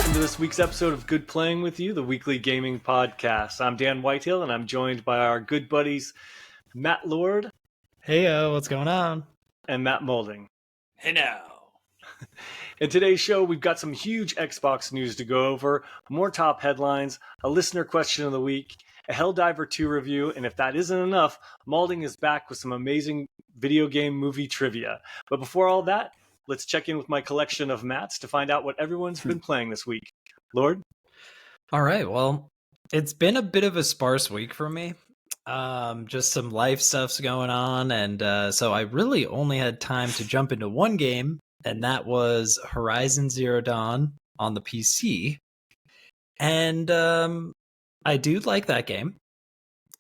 welcome to this week's episode of Good Playing With You, the weekly gaming podcast. I'm Dan Whitehill, and I'm joined by our good buddies Matt Lord. Heyo, what's going on? And Matt Maulding. Hey now. In today's show, we've got some huge Xbox news to go over, more top headlines, a listener question of the week, a Helldiver 2 review, and if that isn't enough, Maulding is back with some amazing video game movie trivia. But before all that, let's check in with my collection of Matts to find out what everyone's been playing this week. Lord? All right, well, it's been a bit of a sparse week for me. Just some life stuff's going on, and so I really only had time to jump into one game, and that was Horizon Zero Dawn on the PC. And I do like that game.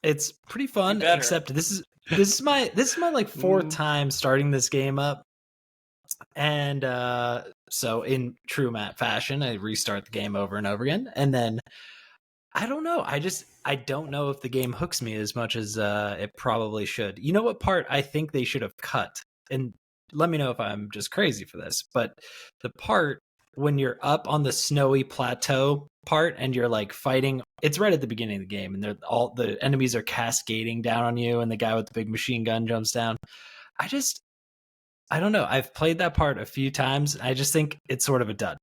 It's pretty fun, except this is my like fourth time starting this game up. And so in true Matt fashion, I restart the game over and over again. And then I don't know. I don't know if the game hooks me as much as it probably should. You know what part I think they should have cut? And let me know if I'm just crazy for this. But the part when you're up on the snowy plateau part and you're like fighting, it's right at the beginning of the game, and all the enemies are cascading down on you, and the guy with the big machine gun jumps down. I don't know. I've played that part a few times. I just think it's sort of a dud.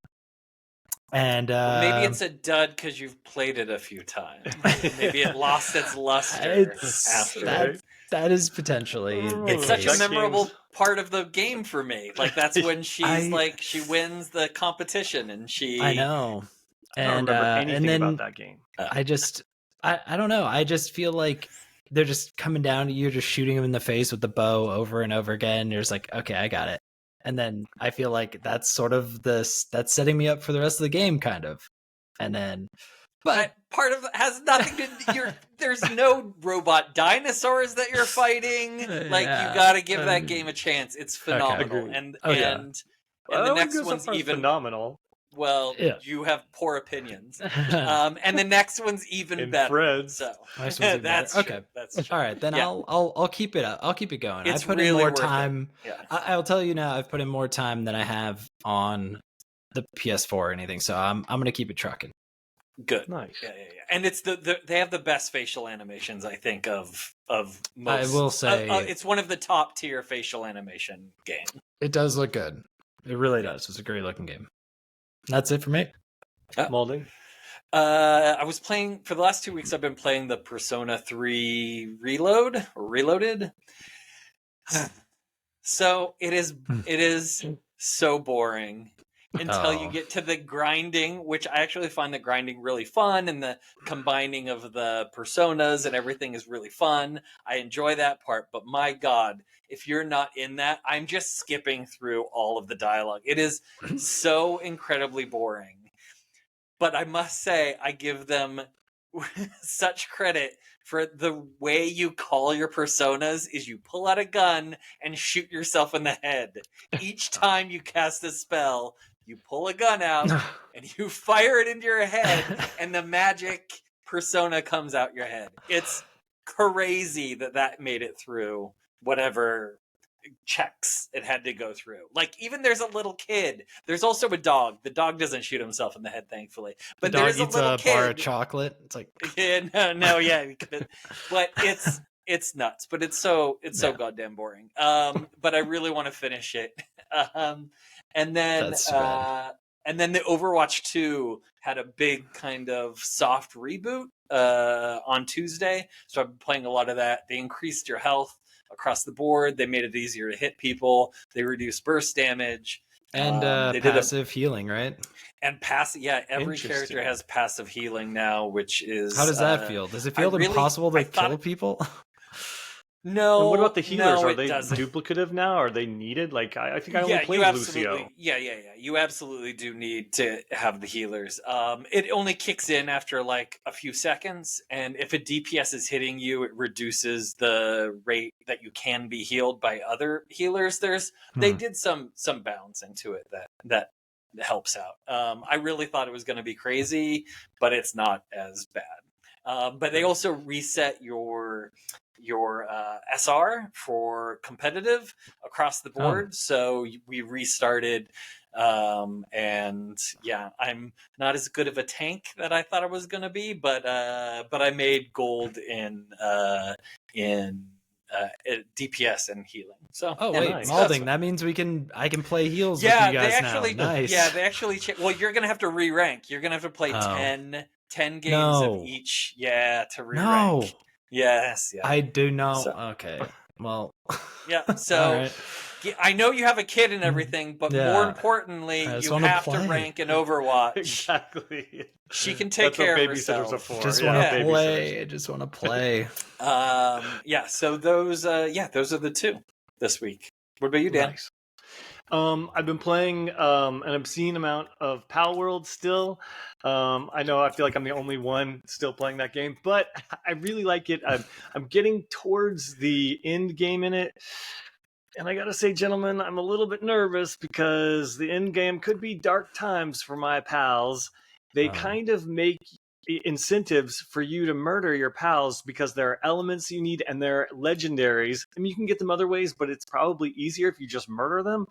And maybe it's a dud because you've played it a few times. Maybe it lost its luster after. That is potentially. It's such a memorable part of the game for me. Like that's when she's she wins the competition, and she. I know. And, I don't remember anything about that game. I don't know. I just feel like they're just coming down. You're just shooting them in the face with the bow over and over again. You're just like, okay, I got it. And then I feel like that's sort of that's setting me up for the rest of the game, kind of. And then, but part of it has nothing to. There's no robot dinosaurs that you're fighting. Like you got to give that game a chance. It's phenomenal, okay. and the next one's even phenomenal. Well, you have poor opinions, and the next one's even better. Fred. So that's okay. That's true. All right. Then I'll keep it up. I'll keep it going. It's I put really in more worth time. Yeah. I'll tell you now. I've put in more time than I have on the PS4 or anything. So I'm gonna keep it trucking. Good. Nice. Yeah. And it's they have the best facial animations, I think, of most. I will say it's one of the top tier facial animation games. It does look good. It really does. It's a great looking game. That's it for me. Maulding? I was playing for the last 2 weeks. I've been playing the Persona 3 Reloaded. So it is so boring until you get to the grinding, which I actually find the grinding really fun, and the combining of the personas and everything is really fun. I enjoy that part, but my God, if you're not in that, I'm just skipping through all of the dialogue. It is so incredibly boring. But I must say, I give them such credit for the way you call your personas is you pull out a gun and shoot yourself in the head. Each time you cast a spell, you pull a gun out and you fire it into your head, and the magic persona comes out your head. It's crazy that made it through whatever checks it had to go through. Like, even there's a little kid. There's also a dog. The dog doesn't shoot himself in the head, thankfully. But the dog there's eats a little kid. Bar of chocolate. It's like but it's nuts. But it's so goddamn boring. But I really want to finish it. And then the Overwatch 2 had a big kind of soft reboot on Tuesday. So I've been playing a lot of that. They increased your health across the board. They made it easier to hit people. They reduced burst damage. And passive healing, right? And every character has passive healing now, which is... How does that feel? Does it feel impossible to kill people? No. And what about the healers? No, are they duplicative now? Are they needed? Like, I think I only played Lucio. Yeah. You absolutely do need to have the healers. It only kicks in after like a few seconds, and if a DPS is hitting you, it reduces the rate that you can be healed by other healers. They did some balancing to it that helps out. I really thought it was going to be crazy, but it's not as bad. But they also reset your SR for competitive across the board. So we restarted And yeah, I'm not as good of a tank that I thought I was going to be, but I made gold in DPS and healing. So Oh yeah, wait, nice. Maulding. That means I can play heals with yeah, you guys now. Nice. Yeah, they actually. Well, you're gonna have to re-rank. You're gonna have to play Oh. 10 games of No. each. Yeah, to re-rank. No. Yes. Yeah. I do not. So- Okay. Well. Yeah. All So right. I know you have a kid and everything, but Yeah. more importantly, I just you wanna have to play. rank in Overwatch. Exactly. She can take That's care what of babysitters herself. are for. Just Yeah, want to babysitters. play. I just want to play. Yeah. So those are the two this week. What about you, Dan? Nice. I've been playing an obscene amount of Palworld still. I know I feel like I'm the only one still playing that game, but I really like it. I'm getting towards the end game in it. And I gotta say, gentlemen, I'm a little bit nervous because the end game could be dark times for my pals. They kind of make incentives for you to murder your pals because there are elements you need and they're legendaries. I mean, you can get them other ways, but it's probably easier if you just murder them.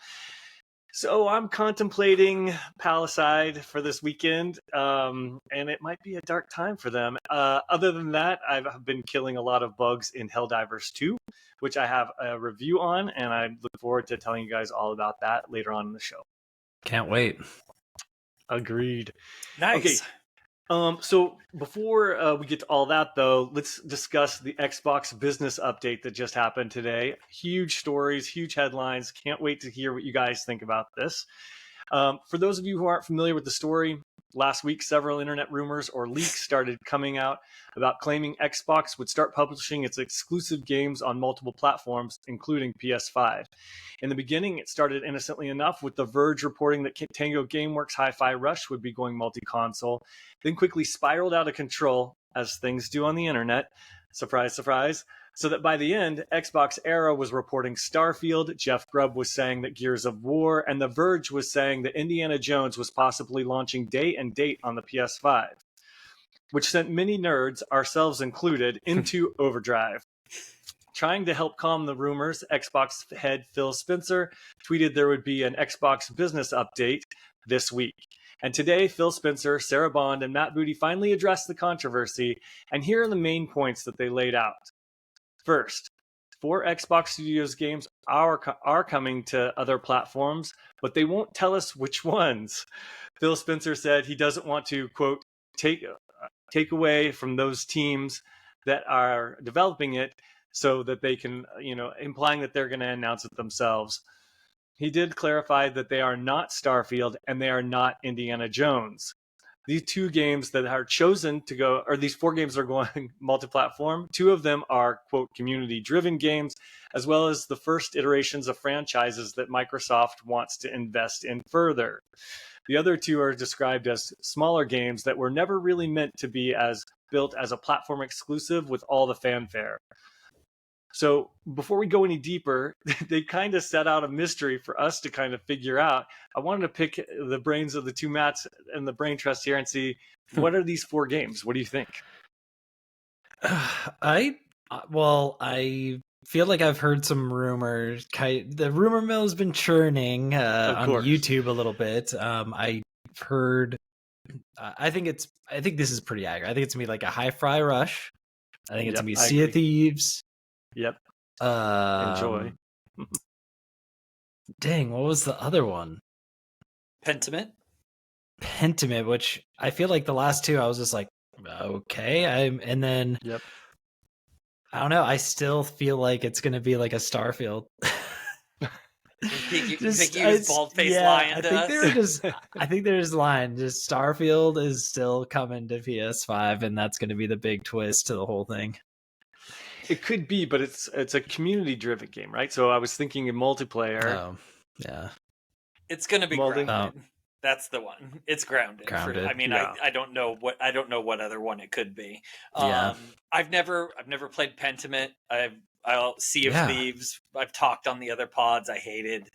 So I'm contemplating Palicide for this weekend, and it might be a dark time for them. Other than that, I've been killing a lot of bugs in Helldivers 2, which I have a review on, and I look forward to telling you guys all about that later on in the show. Can't wait. Agreed. Nice. Okay. So before we get to all that, though, let's discuss the Xbox business update that just happened today. Huge stories, huge headlines. Can't wait to hear what you guys think about this. For those of you who aren't familiar with the story, last week several internet rumors or leaks started coming out about claiming Xbox would start publishing its exclusive games on multiple platforms, including PS5. In the beginning, it started innocently enough with The Verge reporting that Tango Gameworks Hi-Fi Rush would be going multi-console, then quickly spiraled out of control, as things do on the internet. Surprise, surprise. So that by the end, Xbox Era was reporting Starfield, Jeff Grubb was saying that Gears of War, and The Verge was saying that Indiana Jones was possibly launching day and date on the PS5, which sent many nerds, ourselves included, into overdrive. Trying to help calm the rumors, Xbox head Phil Spencer tweeted there would be an Xbox business update this week. And today, Phil Spencer, Sarah Bond, and Matt Booty finally addressed the controversy, and here are the main points that they laid out. First, 4 Xbox Studios games are coming to other platforms, but they won't tell us which ones. Phil Spencer said he doesn't want to, quote, take away from those teams that are developing it so that they can, implying that they're going to announce it themselves. He did clarify that they are not Starfield and they are not Indiana Jones. These 2 games that are chosen to go, or these 4 games are going multi-platform. 2 of them are, quote, community-driven games, as well as the first iterations of franchises that Microsoft wants to invest in further. The other 2 are described as smaller games that were never really meant to be built as a platform exclusive with all the fanfare. So before we go any deeper, they kind of set out a mystery for us to kind of figure out. I wanted to pick the brains of the 2 Matts and the brain trust here and see what are these 4 games? What do you think? I feel like I've heard some rumors. The rumor mill has been churning on YouTube a little bit. I've heard. I think this is pretty accurate. I think it's gonna be like a Hi-Fi Rush. I think it's gonna be Sea of Thieves. Yep. Enjoy. Dang, what was the other one? Pentiment, which I feel like the last 2 I was just like, okay. And then yep. I don't know. I still feel like it's gonna be like a Starfield. You think he was bald-faced lying to us? I think they're just lying. Just Starfield is still coming to PS5, and that's gonna be the big twist to the whole thing. It could be, but it's a community-driven game, right? So I was thinking in multiplayer. Oh, yeah. It's going to be Maulding. Grounded. That's the one. It's Grounded. Yeah. I don't know what other one it could be. Yeah. I've never played Pentiment. I'll Sea of Thieves. I've talked on the other pods. I hated.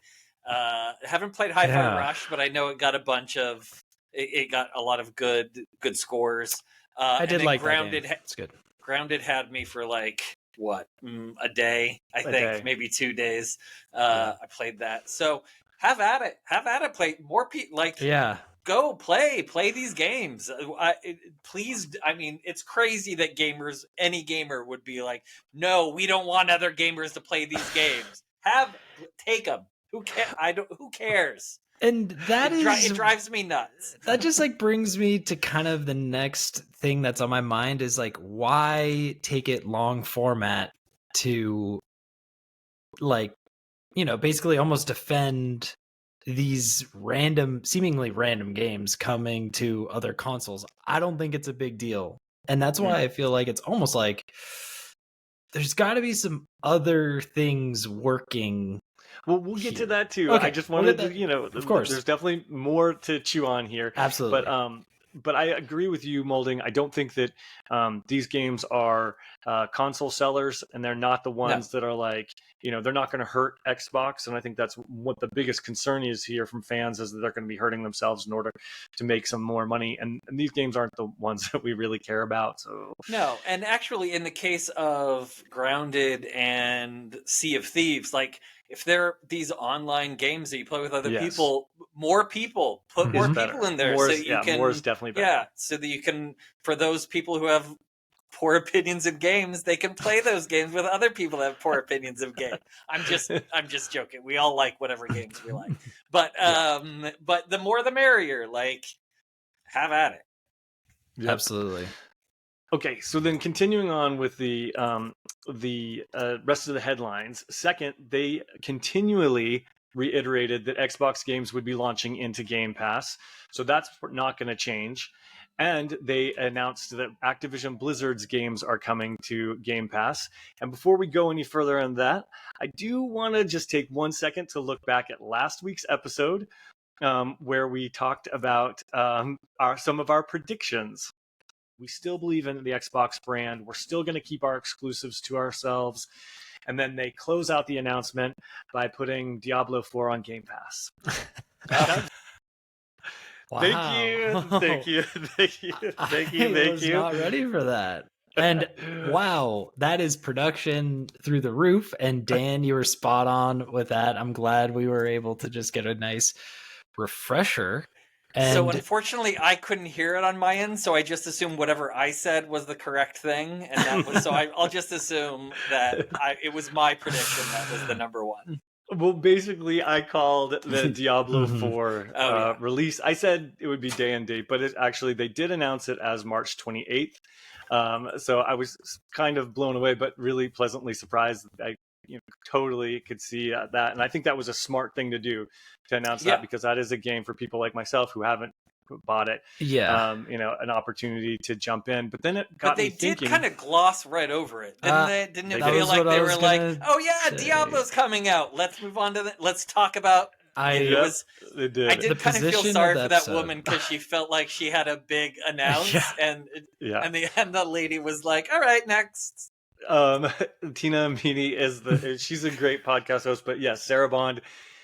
Haven't played Hi-Fi Rush, but I know it got a bunch of. It got a lot of good scores. I did like Grounded. That game. It's good. Grounded had me for like a day, I think, maybe 2 days. I played that. So have at it. Have at it. Play more people. Like, Yeah. go play these games. Please. I mean, it's crazy that any gamer would be like, no, we don't want other gamers to play these games. Take them. Who cares? And It drives me nuts. That just like brings me to kind of the next thing that's on my mind is like, why take it long format to like, basically almost defend these seemingly random games coming to other consoles. I don't think it's a big deal. And that's why I feel like it's almost like there's got to be some other things working. Well, we'll get to that too. Okay, I just wanted to, of course, there's definitely more to chew on here. Absolutely. But I agree with you, Maulding. I don't think that these games are console sellers, and they're not the ones that are like, they're not going to hurt Xbox. And I think that's what the biggest concern is here from fans, is that they're going to be hurting themselves in order to make some more money. And these games aren't the ones that we really care about. So no, and actually, in the case of Grounded and Sea of Thieves, like, if there are these online games that you play with other people, more people, put more people in there. More is definitely better. Yeah, so that you can, for those people who have poor opinions of games, they can play those games with other people that have poor opinions of games. I'm just joking. We all like whatever games we like. But but the more the merrier. Like, have at it. Yep. Absolutely. Okay, so then continuing on with the rest of the headlines. Second, they continually reiterated that Xbox games would be launching into Game Pass, so that's not going to change. And they announced that Activision Blizzard's games are coming to Game Pass. And before we go any further on that, I do want to just take 1 second to look back at last week's episode, where we talked about some of our predictions. We still believe in the Xbox brand. We're still going to keep our exclusives to ourselves. And then they close out the announcement by putting Diablo 4 on Game Pass. Wow. Thank you. I was not ready for that. And wow, that is production through the roof. And Dan, you were spot on with that. I'm glad we were able to just get a nice refresher. And so unfortunately, I couldn't hear it on my end, so I just assumed whatever I said was the correct thing, and that was so. I'll just assume that it was my prediction that was the number one. Well, basically, I called the Diablo 4 release. I said it would be day and date, but they did announce it as March 28th. So I was kind of blown away, but really pleasantly surprised. I totally could see that, and I think that was a smart thing to do, to announce that, because that is a game for people like myself who haven't bought it. An opportunity to jump in. But then it got me thinking. They did kind of gloss right over it, didn't they? Didn't it feel like they were like, "Oh yeah, Diablo's coming out. Let's move on to let's talk about." I did kind of feel sorry for that woman, because she felt like she had a big announce, and the lady was like, "All right, next." Tina Meany she's a great podcast host, but yes, Sarah Bond,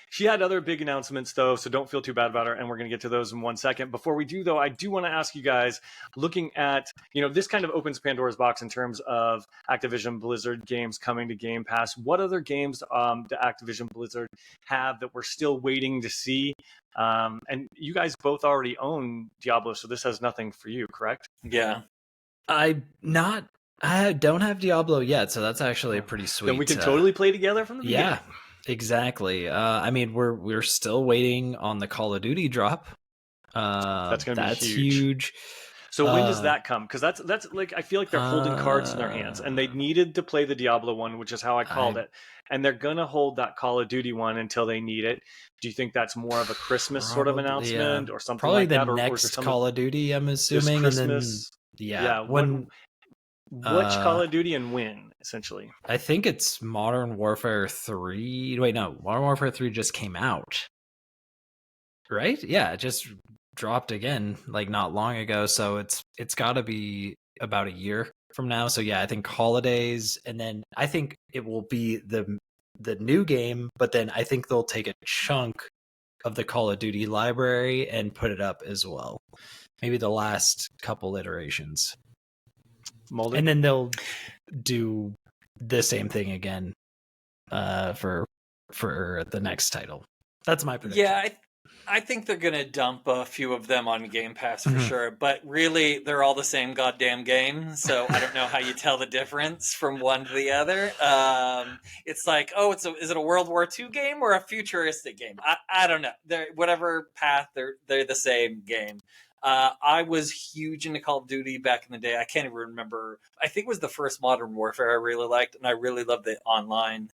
she had other big announcements though, so don't feel too bad about her, and we're going to get to those in 1 second. Before we do though, I do want to ask you guys, looking at, this kind of opens Pandora's box in terms of Activision Blizzard games coming to Game Pass. What other games do Activision Blizzard have that we're still waiting to see? And you guys both already own Diablo, so this has nothing for you, correct? Yeah. I don't have Diablo yet, so that's actually pretty sweet. Then we can totally play together from the beginning. Yeah, exactly. I mean, we're still waiting on the Call of Duty drop. That's going to be huge. So when does that come? Because that's like, I feel like they're holding cards in their hands, and they needed to play the Diablo one, which is how I called it. And they're going to hold that Call of Duty one until they need it. Do you think that's more of a Christmas sort of announcement or something like that? Probably the next Call of Duty, I'm assuming. Christmas. And then, which Call of Duty and when, essentially? I think it's Modern Warfare 3. Wait, no. Modern Warfare 3 just came out. Right? Yeah, it just dropped again, like not long ago. So it's got to be about a year from now. So yeah, I think holidays, and then I think it will be the new game, but then I think they'll take a chunk of the Call of Duty library and put it up as well. Maybe the last couple iterations. Maulding? And then they'll do the same thing again for the next title. That's my prediction. Yeah, I think they're going to dump a few of them on Game Pass for sure, but really they're all the same goddamn game, so I don't know how you tell the difference from one to the other. It's like, oh, is it a World War II game or a futuristic game? I don't know. Whatever path, they're the same game. I was huge into Call of Duty back in the day. I can't even remember. I think it was the first Modern Warfare I really liked, and I really loved the online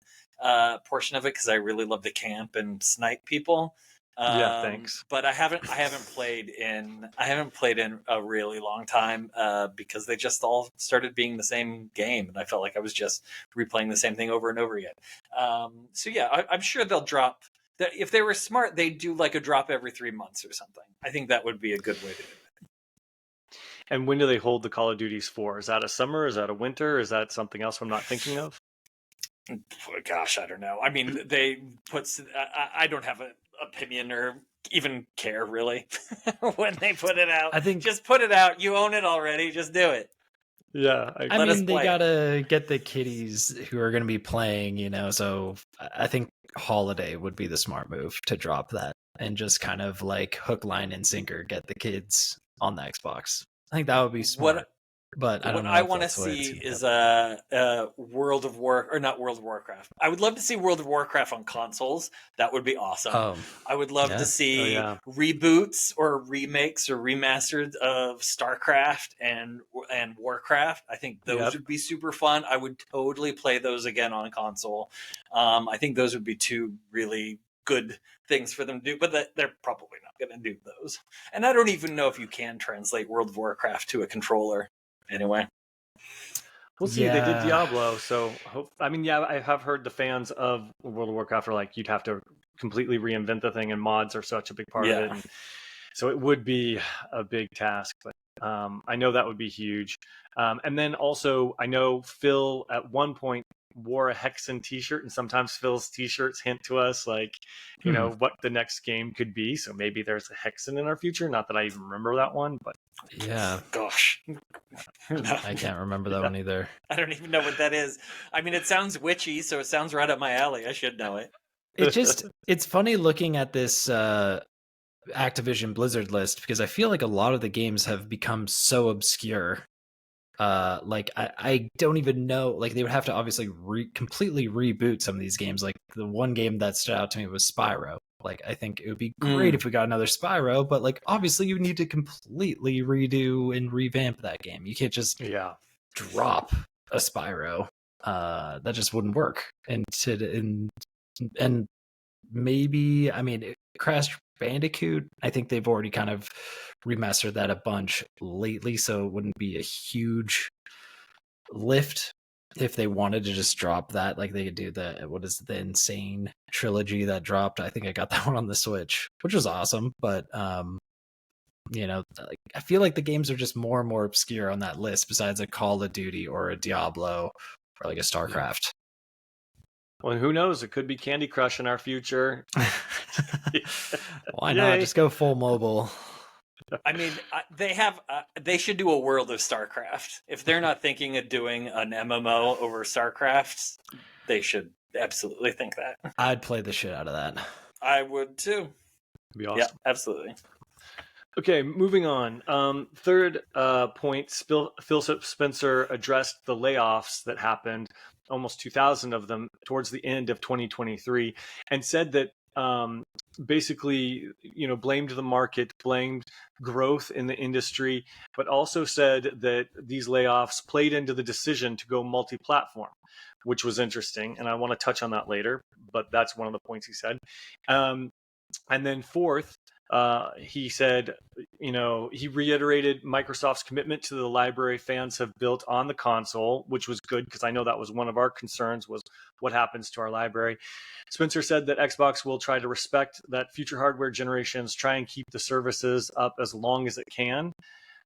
portion of it because I really love the camp and snipe people. Yeah, thanks. But I haven't played in a really long time because they just all started being the same game, and I felt like I was just replaying the same thing over and over again. So yeah, I'm sure they'll drop. If they were smart, they'd do like a drop every 3 months or something. I think that would be a good way to do it. And when do they hold the Call of Duties for? Is that a summer? Is that a winter? Is that something else I'm not thinking of? Gosh, I don't know. I mean, they put. I don't have an opinion or even care really when they put it out. I think just put it out. You own it already. Just do it. Yeah, I mean, they gotta get the kiddies who are going to be playing, you know. So I think holiday would be the smart move to drop that and just kind of like hook, line, and sinker get the kids on the Xbox. I think that would be smart. But I don't know. What I want to see is World of Warcraft. I would love to see World of Warcraft on consoles. That would be awesome. I would love to see reboots or remakes or remasters of StarCraft and Warcraft. I think those would be super fun. I would totally play those again on console. I think those would be two really good things for them to do, but they're probably not going to do those. And I don't even know if you can translate World of Warcraft to a controller. Anyway, we'll see. They did Diablo, so I have heard the fans of World of Warcraft are like, you'd have to completely reinvent the thing, and mods are such a big part of it. And so it would be a big task, but I know that would be huge. And then also, I know Phil at one point wore a Hexen t-shirt, and sometimes Phil's t-shirts hint to us like, you know, what the next game could be. So maybe there's a Hexen in our future. Not that I even remember that one, but gosh, I can't remember that one either. I don't even know what that is. I mean, it sounds witchy, so it sounds right up my alley. I should know it. It's funny looking at this Activision Blizzard list, because I feel like a lot of the games have become so obscure. Like I don't even know, like they would have to obviously completely reboot some of these games. Like the one game that stood out to me was Spyro. Like I think it would be great if we got another Spyro, but like obviously you need to completely redo and revamp that game. You can't just drop a Spyro. That just wouldn't work. And maybe, I mean, Crash Bandicoot, I think they've already kind of remastered that a bunch lately, so it wouldn't be a huge lift if they wanted to just drop that. Like they could do the Insane trilogy that dropped. I think I got that one on the Switch, which was awesome, but you know, like I feel like the games are just more and more obscure on that list besides a Call of Duty or a Diablo or like a StarCraft. Well, who knows? It could be Candy Crush in our future. Why not? Just go full mobile. I mean, they should do a World of StarCraft. If they're not thinking of doing an MMO over StarCraft, they should absolutely think that. I'd play the shit out of that. I would too. It'd be awesome. Yeah, absolutely. Okay, moving on. Third point, Phil Spencer addressed the layoffs that happened, almost 2,000 of them, towards the end of 2023, and said that basically, you know, blamed the market, blamed growth in the industry, but also said that these layoffs played into the decision to go multi-platform, which was interesting. And I want to touch on that later, but that's one of the points he said. And then fourth, he said, you know, he reiterated Microsoft's commitment to the library fans have built on the console, which was good because I know that was one of our concerns, was what happens to our library. Spencer said that Xbox will try to respect that future hardware generations try and keep the services up as long as it can.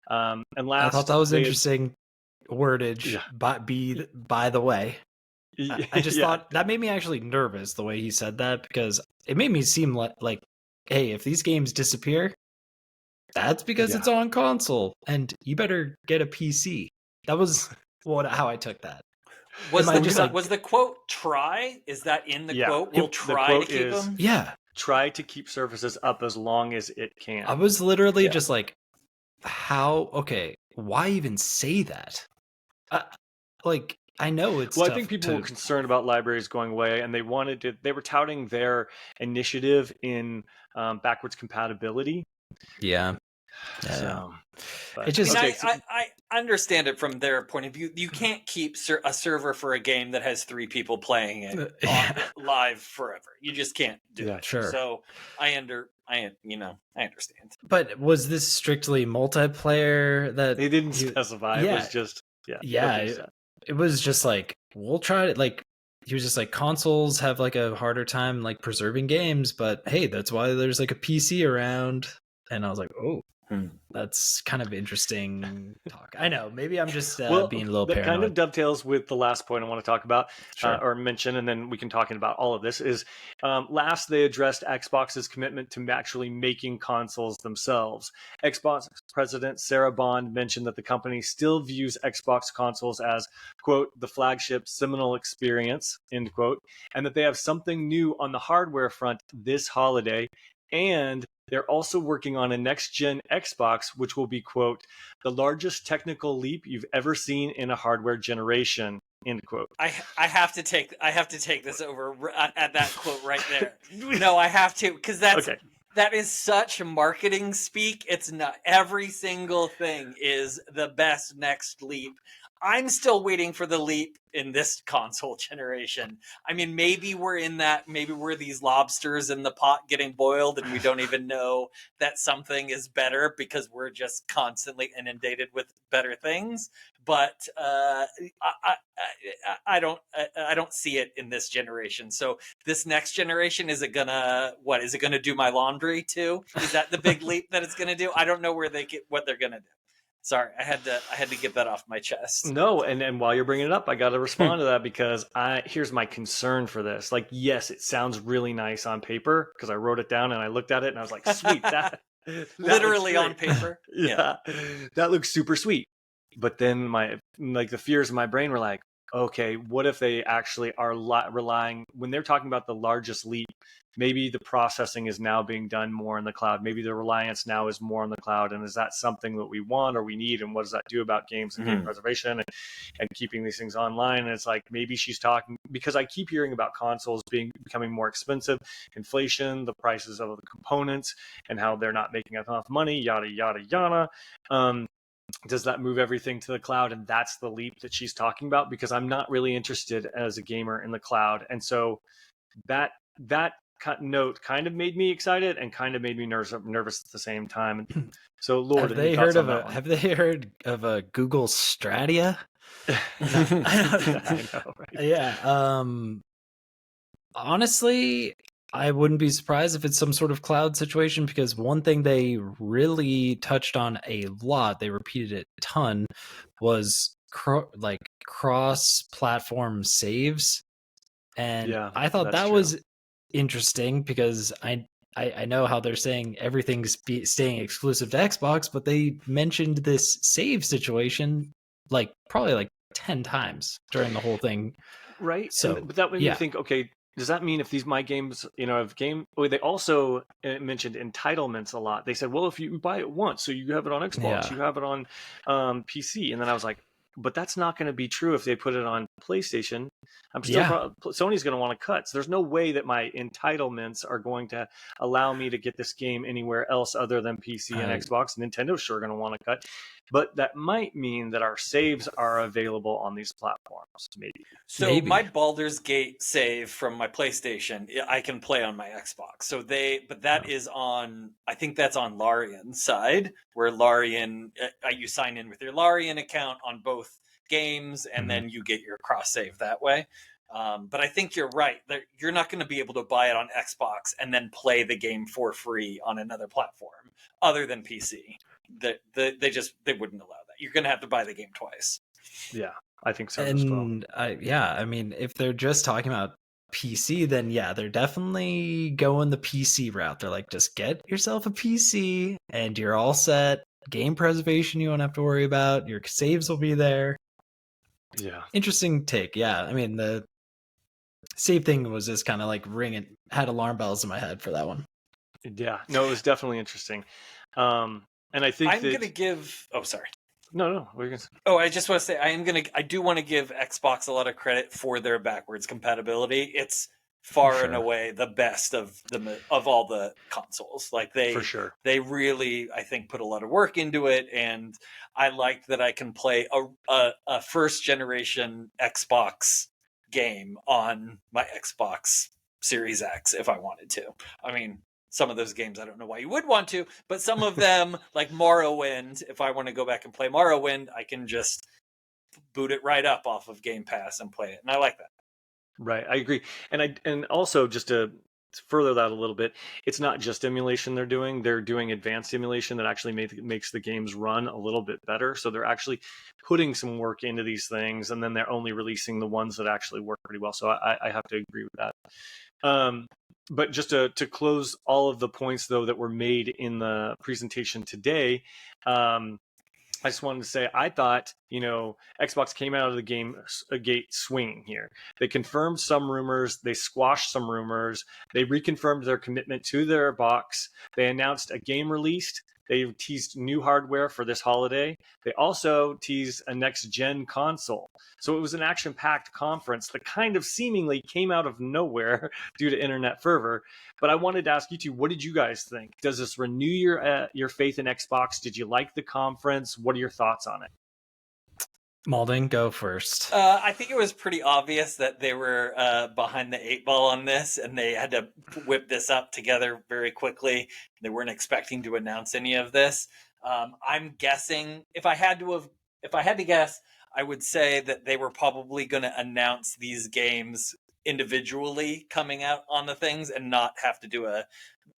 And last, I thought that was interesting wordage. Yeah. By the way, I just thought that made me actually nervous the way he said that, because it made me seem like, hey, if these games disappear, that's because it's on console, and you better get a PC. That was how I took that. Was the quote "try"? Is that in the quote? We'll try to keep them. Yeah, try to keep services up as long as it can. I was literally just like, how? Okay, why even say that? Like, I know it's well, I tough think people to... were concerned about libraries going away, and they were touting their initiative in backwards compatibility. Yeah. So, but, It just... I understand it from their point of view. You can't keep a server for a game that has 3 people playing it live forever. You just can't do it. Sure. So I understand. But was this strictly multiplayer that they didn't specify? Yeah. It was just it was just like, we'll try it. Like, he was just like, consoles have like a harder time like preserving games, but hey, that's why there's like a PC around. And I was like, oh, that's kind of interesting talk. I know, maybe I'm just being a little paranoid. That kind of dovetails with the last point I want to talk about or mention, and then we can talk about all of this. Is last they addressed Xbox's commitment to actually making consoles themselves. Xbox president Sarah Bond mentioned that the company still views Xbox consoles as, quote, the flagship seminal experience, end quote, and that they have something new on the hardware front this holiday, and they're also working on a next-gen Xbox, which will be, quote, the largest technical leap you've ever seen in a hardware generation, end quote. I have to take this over at that quote right there. No, I have to, because that is such marketing speak. It's not every single thing is the best next leap. I'm still waiting for the leap in this console generation. I mean, maybe we're these lobsters in the pot getting boiled and we don't even know that something is better because we're just constantly inundated with better things. But I don't see it in this generation. So this next generation, is it gonna do my laundry too? Is that the big leap that it's gonna do? I don't know what they're gonna do. Sorry, I had to get that off my chest. No, and while you're bringing it up, I got to respond to that, because here's my concern for this. Like, yes, it sounds really nice on paper because I wrote it down and I looked at it and I was like, sweet, that literally on paper. Yeah, that looks super sweet. But then the fears in my brain were like, okay, what if they actually are relying, when they're talking about the largest leap, maybe the processing is now being done more in the cloud. Maybe the reliance now is more on the cloud. And is that something that we want or we need? And what does that do about games and game preservation and keeping these things online? And it's like, maybe she's talking, because I keep hearing about consoles becoming more expensive, inflation, the prices of the components, and how they're not making enough money, yada, yada, yada. Does that move everything to the cloud? And that's the leap that she's talking about, because I'm not really interested as a gamer in the cloud. And so that note kind of made me excited and kind of made me nervous at the same time. So, Lord, have they heard of a Google Stadia? I know, right? Yeah. Honestly, I wouldn't be surprised if it's some sort of cloud situation, because one thing they really touched on a lot, they repeated it a ton, was cross-platform saves. And I thought that was interesting, because I know how they're saying everything's staying exclusive to Xbox, but they mentioned this save situation probably 10 times during the whole thing. Right. So, but that made me think, okay, does that mean if my games, they also mentioned entitlements a lot. They said, well, if you buy it once, so you have it on Xbox, you have it on PC. And then I was like, but that's not going to be true if they put it on PlayStation. Sony's going to want to cut. So there's no way that my entitlements are going to allow me to get this game anywhere else other than PC and Xbox. Nintendo's sure going to want to cut. But that might mean that our saves are available on these platforms, maybe. So my Baldur's Gate save from my PlayStation, I can play on my Xbox. But that is on, I think that's on Larian's side, where Larian, you sign in with your Larian account on both games, and then you get your cross save that way. But I think you're right. You're not going to be able to buy it on Xbox and then play the game for free on another platform other than PC. They wouldn't allow that. You're going to have to buy the game twice. Yeah, I think so as well. I mean, if they're just talking about PC, then they're definitely going the PC route. They're like, just get yourself a PC and you're all set. Game preservation you won't have to worry about. Your saves will be there. Yeah. Interesting take. Yeah, I mean, same thing was just kind of like ringing, had alarm bells in my head for that one. Yeah, no, it was definitely interesting. And I think I'm gonna give. Oh, sorry. No, what are you gonna say? Oh, I just want to say I do want to give Xbox a lot of credit for their backwards compatibility. It's far and away the best of all the consoles. Like For sure. they really, I think, put a lot of work into it, and I like that I can play a first generation Xbox game on my Xbox Series X if I wanted to. I mean, some of those games I don't know why you would want to, but some of them, like Morrowind, if I want to go back and play Morrowind, I can just boot it right up off of Game Pass and play it, and I like that. Right, I agree. And also, just to further that a little bit, it's not just emulation they're doing. They're doing advanced emulation that actually makes the games run a little bit better. So they're actually putting some work into these things, and then they're only releasing the ones that actually work pretty well. So I have to agree with that. But just to close all of the points, though, that were made in the presentation today, I just wanted to say, I thought, Xbox came out of the gate swinging here. They confirmed some rumors. They squashed some rumors. They reconfirmed their commitment to their box. They announced a game released. They teased new hardware for this holiday. They also teased a next-gen console. So it was an action-packed conference that kind of seemingly came out of nowhere due to internet fervor. But I wanted to ask you two, what did you guys think? Does this renew your faith in Xbox? Did you like the conference? What are your thoughts on it? Maulding, go first. I think it was pretty obvious that they were behind the 8 ball on this, and they had to whip this up together very quickly. They weren't expecting to announce any of this. I'm guessing, if I had to guess, I would say that they were probably going to announce these games individually coming out on the things and not have to do a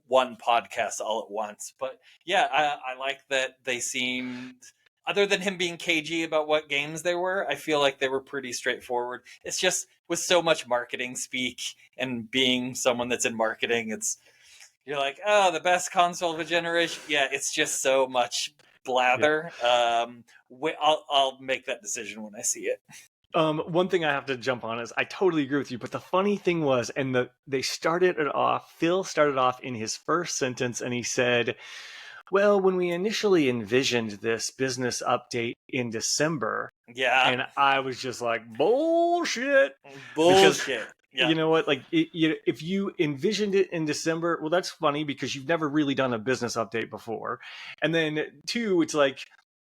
one podcast all at once. But yeah, I like that they seemed, other than him being cagey about what games they were, I feel like they were pretty straightforward. It's just with so much marketing speak, and being someone that's in marketing, you're like, oh, the best console of a generation. Yeah, it's just so much blather. Yeah. I'll make that decision when I see it. One thing I have to jump on is I totally agree with you, but the funny thing was, Phil started off in his first sentence, and he said, well, when we initially envisioned this business update in December, yeah, and I was just like, bullshit. Because, you know what? Like, if you envisioned it in December, well, that's funny because you've never really done a business update before. And then two, it's like,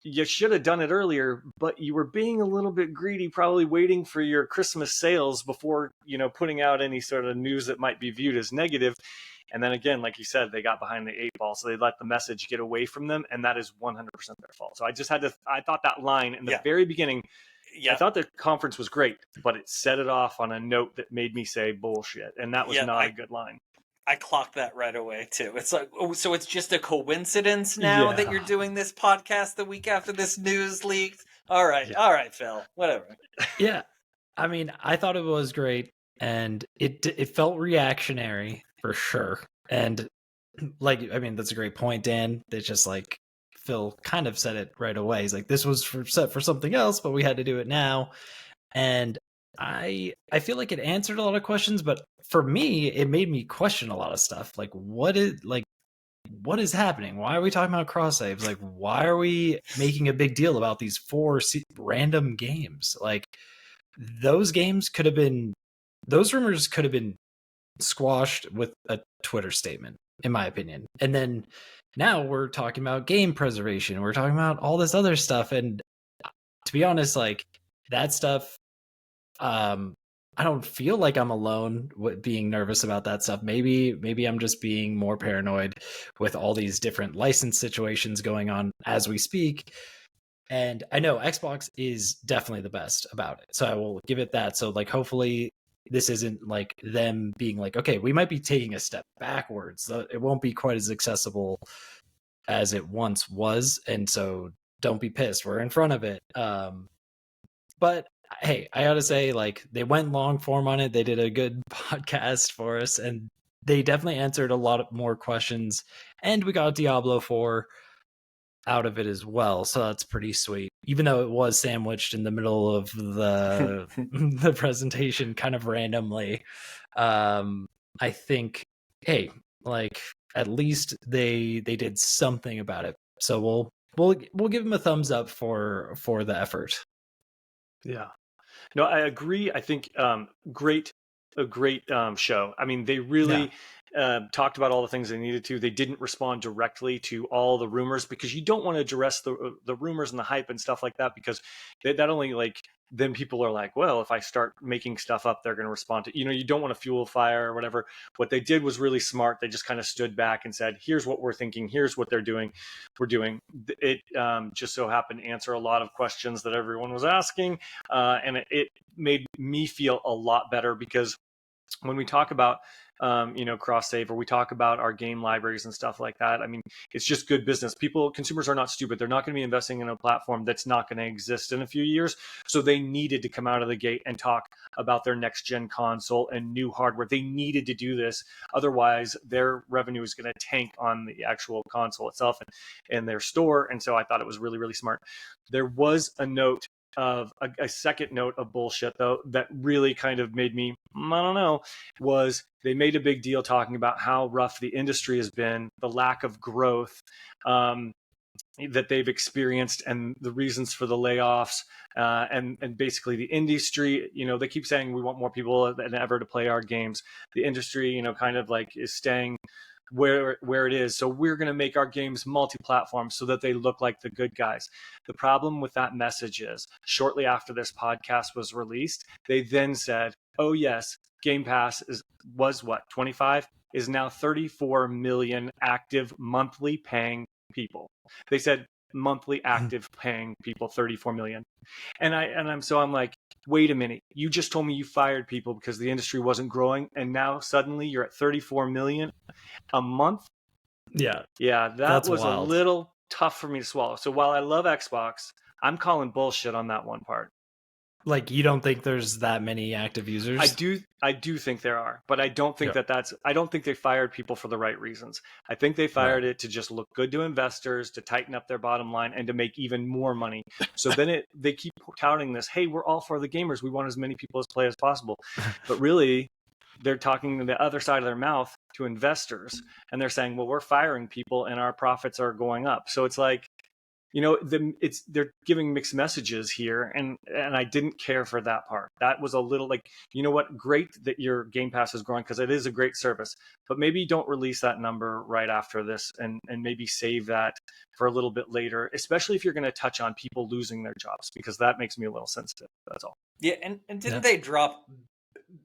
you should have done it earlier, but you were being a little bit greedy, probably waiting for your Christmas sales before, putting out any sort of news that might be viewed as negative. And then again, like you said, they got behind the 8 ball, so they let the message get away from them, and that is 100% their fault. So I thought that line in the very beginning, I thought the conference was great, but it set it off on a note that made me say bullshit, and that was not a good line. I clocked that right away too. It's like, oh, so it's just a coincidence now that you're doing this podcast the week after this news leaked? All right, Phil, whatever. Yeah, I mean, I thought it was great, and it felt reactionary for sure. And that's a great point, Dan. It's just like Phil kind of said it right away. He's like, this was set for something else, but we had to do it now. And I feel like it answered a lot of questions, but for me, it made me question a lot of stuff. Like, what is happening? Why are we talking about cross saves? Like, why are we making a big deal about these 4 random games? Like, those rumors could have been squashed with a Twitter statement, in my opinion. And then now we're talking about game preservation. We're talking about all this other stuff. And to be honest, like, that stuff, I don't feel like I'm alone with being nervous about that stuff. Maybe I'm just being more paranoid with all these different license situations going on as we speak. And I know Xbox is definitely the best about it, so I will give it that. So, like, hopefully this isn't like them being like, okay, we might be taking a step backwards. It won't be quite as accessible as it once was. And so don't be pissed. We're in front of it. But hey, I gotta say, like, they went long form on it. They did a good podcast for us, and they definitely answered a lot more questions. And we got Diablo 4. out of it as well, so that's pretty sweet. Even though it was sandwiched in the middle of the the presentation kind of randomly. I think, hey, like at least they did something about it. So we'll give them a thumbs up for the effort. Yeah. No, I agree. I think a great show. I mean, they really talked about all the things they needed to. They didn't respond directly to all the rumors because you don't want to address the rumors and the hype and stuff like that, because that only like then people are like, well, if I start making stuff up, they're going to respond to, you don't want to fuel fire or whatever. What they did was really smart. They just kind of stood back and said, here's what we're thinking. Here's what they're doing. We're doing it. Just so happened to answer a lot of questions that everyone was asking. And it made me feel a lot better, because when we talk about cross save, or we talk about our game libraries and stuff like that, I mean, it's just good business. Consumers are not stupid. They're not going to be investing in a platform that's not going to exist in a few years. So they needed to come out of the gate and talk about their next gen console and new hardware. They needed to do this. Otherwise, their revenue is going to tank on the actual console itself and their store. And so I thought it was really, really smart. There was a second note of bullshit, though, that really kind of made me, I don't know, was they made a big deal talking about how rough the industry has been, the lack of growth that they've experienced, and the reasons for the layoffs, and basically the industry, they keep saying we want more people than ever to play our games. The industry, kind of like is staying where it is. So we're going to make our games multi-platform so that they look like the good guys. The problem with that message is, shortly after this podcast was released, they then said, oh yes, Game Pass was what, 25, is now 34 million active monthly paying people. They said monthly active paying people, 34 million. And I'm like, wait a minute, you just told me you fired people because the industry wasn't growing, and now suddenly you're at 34 million a month? Yeah, that was wild. A little tough for me to swallow. So while I love Xbox, I'm calling bullshit on that one part. Like, you don't think there's that many active users? I do think there are, but I don't think I don't think they fired people for the right reasons. I think they fired it to just look good to investors, to tighten up their bottom line, and to make even more money. So then they keep touting this, hey, we're all for the gamers. We want as many people as play as possible. But really, they're talking the other side of their mouth to investors, and they're saying, well, we're firing people and our profits are going up. So it's like, they're giving mixed messages here, and I didn't care for that part. That was a little like, great that your Game Pass is growing, because it is a great service, but maybe don't release that number right after this, and maybe save that for a little bit later, especially if you're going to touch on people losing their jobs, because that makes me a little sensitive. That's all. Yeah, and didn't they drop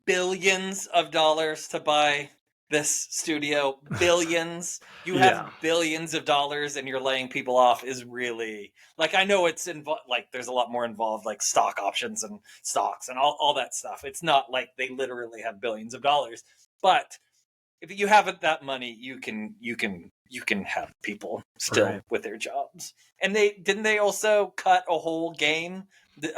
billions of dollars to buy this studio? Billions. You have billions of dollars and you're laying people off is really, like, I know it's like there's a lot more involved, like stock options and stocks and all that stuff. It's not like they literally have billions of dollars, but if you have that money, you can have people still with their jobs. And they also cut a whole game,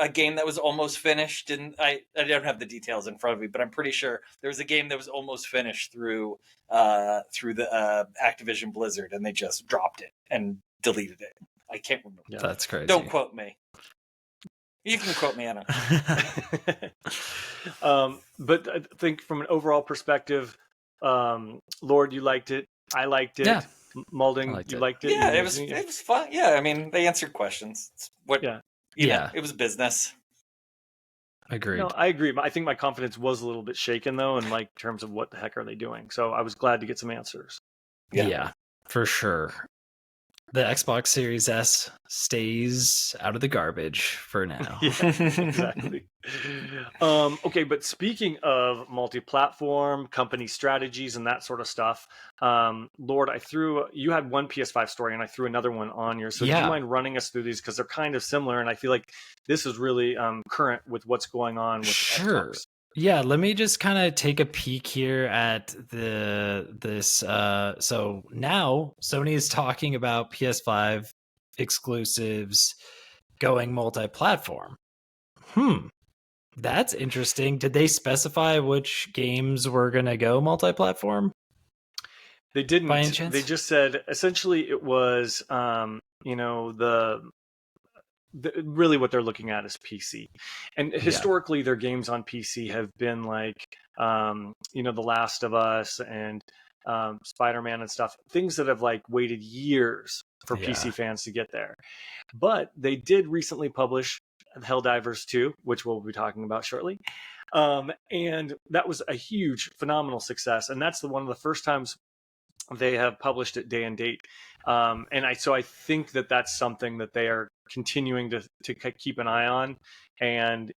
a game that was almost finished. I don't have the details in front of me, but I'm pretty sure there was a game that was almost finished through the Activision Blizzard, and they just dropped it and deleted it. I can't remember. Yeah, that's crazy. Don't quote me. You can quote me on it. But I think from an overall perspective, Lord, you liked it. I liked it. Yeah. Maulding, you liked it. Yeah, it was fun. Yeah, I mean, they answered questions. It was business. Agreed. No, I agree. I think my confidence was a little bit shaken, though, in like terms of what the heck are they doing. So I was glad to get some answers. Yeah, for sure. The Xbox Series S stays out of the garbage for now. Yeah, exactly. Okay, but speaking of multi-platform, company strategies, and that sort of stuff, Lord, you had one PS5 story, and I threw another one on yours. So do you mind running us through these, because they're kind of similar, and I feel like this is really current with what's going on with Xbox. Yeah, let me just kind of take a peek here at this. So now Sony is talking about PS5 exclusives going multi-platform. That's interesting. Did they specify which games were going to go multi-platform? They didn't. By any chance? They just said essentially it was really what they're looking at is PC. And historically, their games on PC have been like, The Last of Us and Spider-Man and stuff, things that have like waited years for PC fans to get there. But they did recently publish Helldivers 2, which we'll be talking about shortly. And that was a huge, phenomenal success. And that's one of the first times they have published it day and date. So I think that that's something that they are continuing to keep an eye on. And,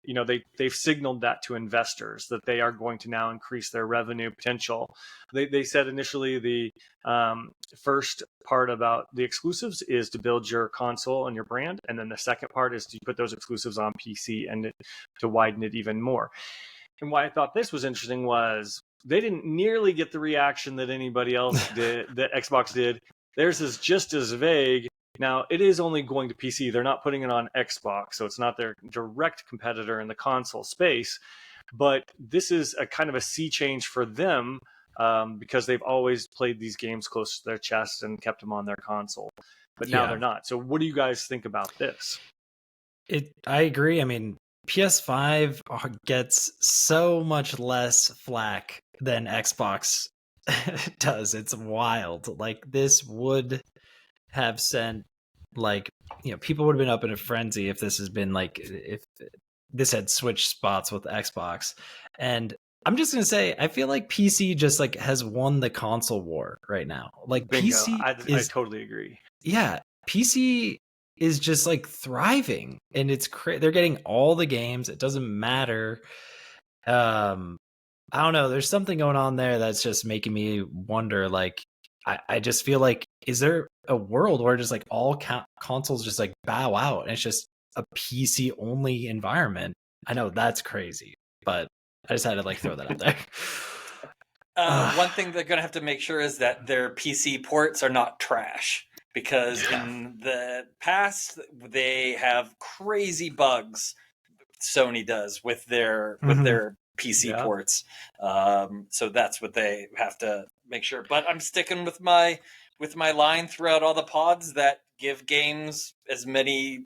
they've signaled that to investors that they are going to now increase their revenue potential. They said initially the first part about the exclusives is to build your console and your brand. And then the second part is to put those exclusives on PC and to widen it even more. And why I thought this was interesting was they didn't nearly get the reaction that anybody else did, that Xbox did. Theirs is just as vague. Now, it is only going to PC. They're not putting it on Xbox, so it's not their direct competitor in the console space. But this is a kind of a sea change for them because they've always played these games close to their chest and kept them on their console. But now they're not. So what do you guys think about this? I agree. I mean, PS5 gets so much less flack than Xbox does. It's wild. Like, this would have sent, like, people would have been up in a frenzy if this has been like, if this had switched spots with Xbox. And I'm just gonna say, I feel like PC just like has won the console war right now. Like, Bingo. PC I totally agree. Yeah, PC is just like thriving, and it's they're getting all the games. It doesn't matter. I don't know. There's something going on there that's just making me wonder. Like, I just feel like, is there a world where just like all consoles just like bow out and it's just a PC only environment? I know that's crazy, but I just had to like throw that out there. One thing they're gonna have to make sure is that their PC ports are not trash. Because in the past, they have crazy bugs. Sony does with their PC ports, so that's what they have to make sure. But I'm sticking with my line throughout all the pods that give games as many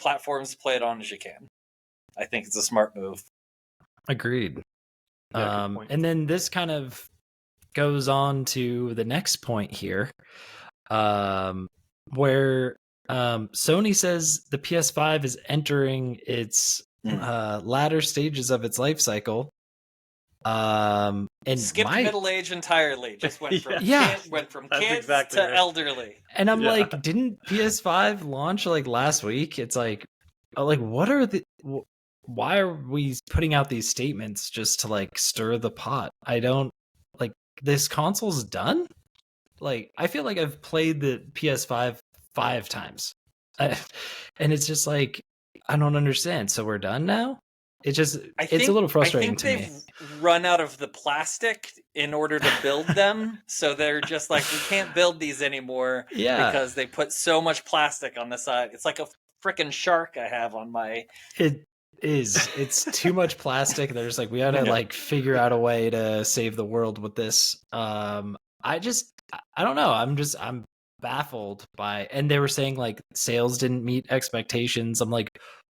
platforms to play it on as you can. I think it's a smart move. Agreed. And then this kind of goes on to the next point here, where Sony says the PS5 is entering its latter stages of its life cycle. And skipped middle age entirely. Just went from kids to elderly. And I'm like, didn't PS5 launch like last week? It's like what are why are we putting out these statements just to like stir the pot? I don't like, this console's done. Like, I feel like I've played the PS5 5 times, and it's just like, I don't understand. So we're done now? It's a little frustrating to me. I think they've run out of the plastic in order to build them, so they're just like, we can't build these anymore because they put so much plastic on the side. It's like a freaking shark I have on my... It's too much plastic. They're just like, we gotta like figure out a way to save the world with this. I don't know. I'm baffled by, and they were saying like sales didn't meet expectations. I'm like,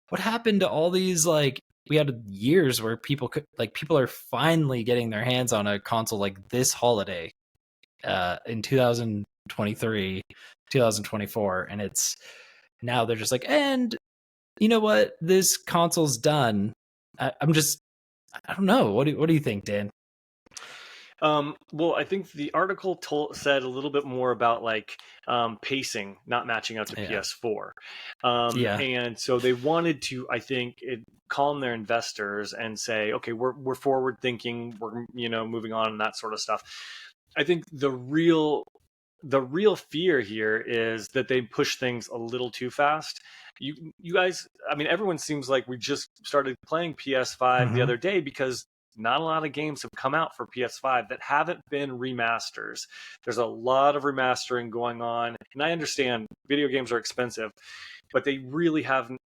what happened to all these, like, we had years where people are finally getting their hands on a console like this holiday in 2023, 2024, and it's now they're just like, and you know what, this console's done. I don't know. What do you think, Dan? Well, I think the article said a little bit more about like pacing not matching up to PS4. And so they wanted to, I think, calm their investors and say, okay, we're forward thinking, we're moving on and that sort of stuff. I think the real fear here is that they push things a little too fast. You guys, I mean, everyone seems like we just started playing PS5 the other day because not a lot of games have come out for PS5 that haven't been remasters. There's a lot of remastering going on. And I understand video games are expensive, but they really haven't.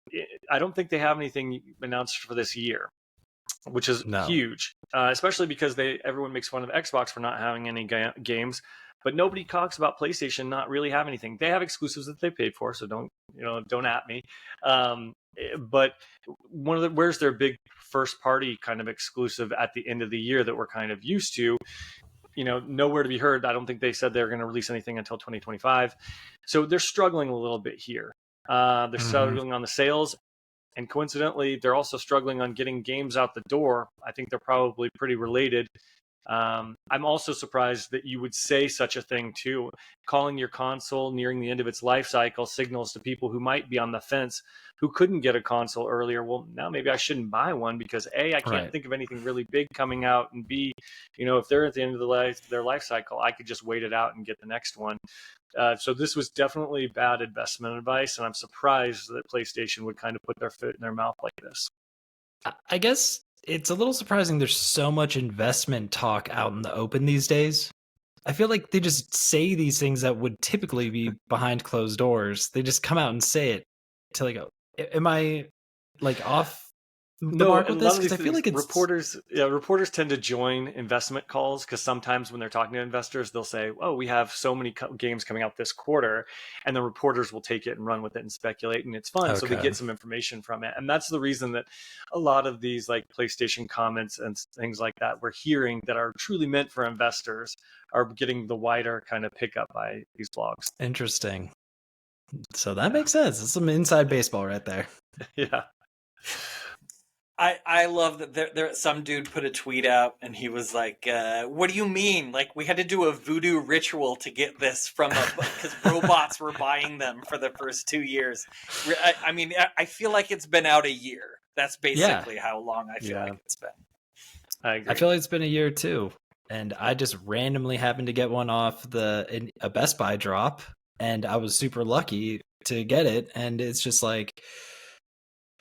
I don't think they have anything announced for this year, which is huge. especially because everyone makes fun of Xbox for not having any games, but nobody talks about PlayStation not really have anything. They have exclusives that they paid for, so don't at me. But where's their big first party kind of exclusive at the end of the year that we're kind of used to? Nowhere to be heard. I don't think they said they're going to release anything until 2025. So they're struggling a little bit here. They're struggling on the sales. And coincidentally, they're also struggling on getting games out the door. I think they're probably pretty related. I'm also surprised that you would say such a thing too. Calling your console nearing the end of its life cycle signals to people who might be on the fence, who couldn't get a console earlier. Well, now maybe I shouldn't buy one because A, I can't think of anything really big coming out, and B, if they're at the end of their life cycle, I could just wait it out and get the next one. So this was definitely bad investment advice, and I'm surprised that PlayStation would kind of put their foot in their mouth like this. I guess it's a little surprising there's so much investment talk out in the open these days. I feel like they just say these things that would typically be behind closed doors. They just come out and say it till I go, am I off the mark with this? Because I feel like it's reporters tend to join investment calls because sometimes when they're talking to investors, they'll say, "Oh, we have so many games coming out this quarter," and the reporters will take it and run with it and speculate, and it's fun. Okay. So they get some information from it, and that's the reason that a lot of these PlayStation comments and things like that we're hearing that are truly meant for investors are getting the wider kind of pickup by these blogs. Interesting. So that makes sense. It's some inside baseball right there. Yeah. I love that there some dude put a tweet out and he was like, what do you mean? We had to do a voodoo ritual to get this because robots were buying them for the first 2 years. I mean, I feel like it's been out a year. That's basically how long I feel like it's been. I agree. I feel like it's been a year too. And I just randomly happened to get one off a Best Buy drop, and I was super lucky to get it. And it's just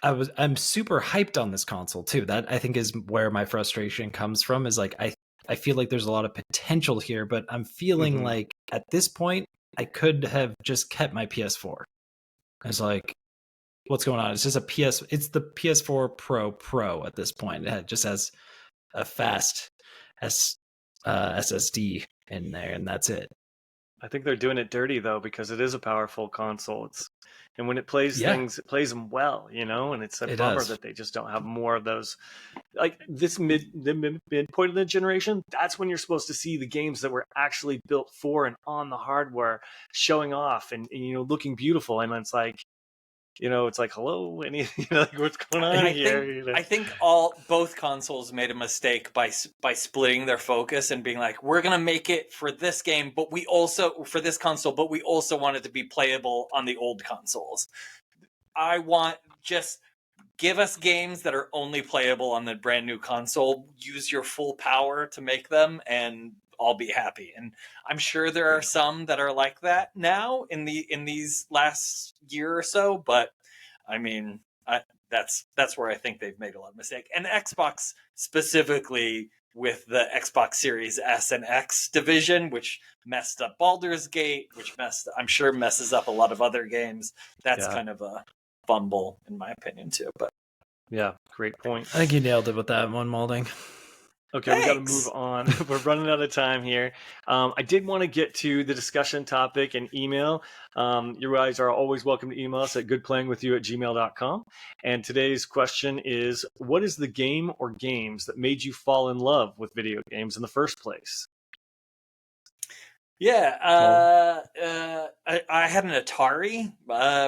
I'm super hyped on this console too. That I think is where my frustration comes from, is I feel like there's a lot of potential here, but I'm feeling like at this point I could have just kept my PS4. It's what's going on? It's just it's the PS4 Pro at this point. It just has a fast SSD in there, and that's it. I think they're doing it dirty though, because it is a powerful console. And when it plays things, it plays them well, and it's a bummer that they just don't have more of those. This midpoint of the generation, that's when you're supposed to see the games that were actually built for and on the hardware showing off and looking beautiful. And it's hello, what's going on here? I think both consoles made a mistake by splitting their focus and being like, we're gonna make it for this game, but we also for this console, but we also want it to be playable on the old consoles. I want just give us games that are only playable on the brand new console. Use your full power to make them, and I'll be happy. And I'm sure there are some that are like that now in these last year or so, but I mean, that's where I think they've made a lot of mistakes. And Xbox specifically with the Xbox Series S and X division, which messed up Baldur's Gate, which I'm sure messes up a lot of other games. That's kind of a fumble in my opinion too. But yeah, great point. I think you nailed it with that one, Maulding. Okay, we got to move on. We're running out of time here. I did want to get to the discussion topic and email. You guys are always welcome to email us at goodplayingwithyou@gmail.com. And today's question is, what is the game or games that made you fall in love with video games in the first place? Yeah, I had an Atari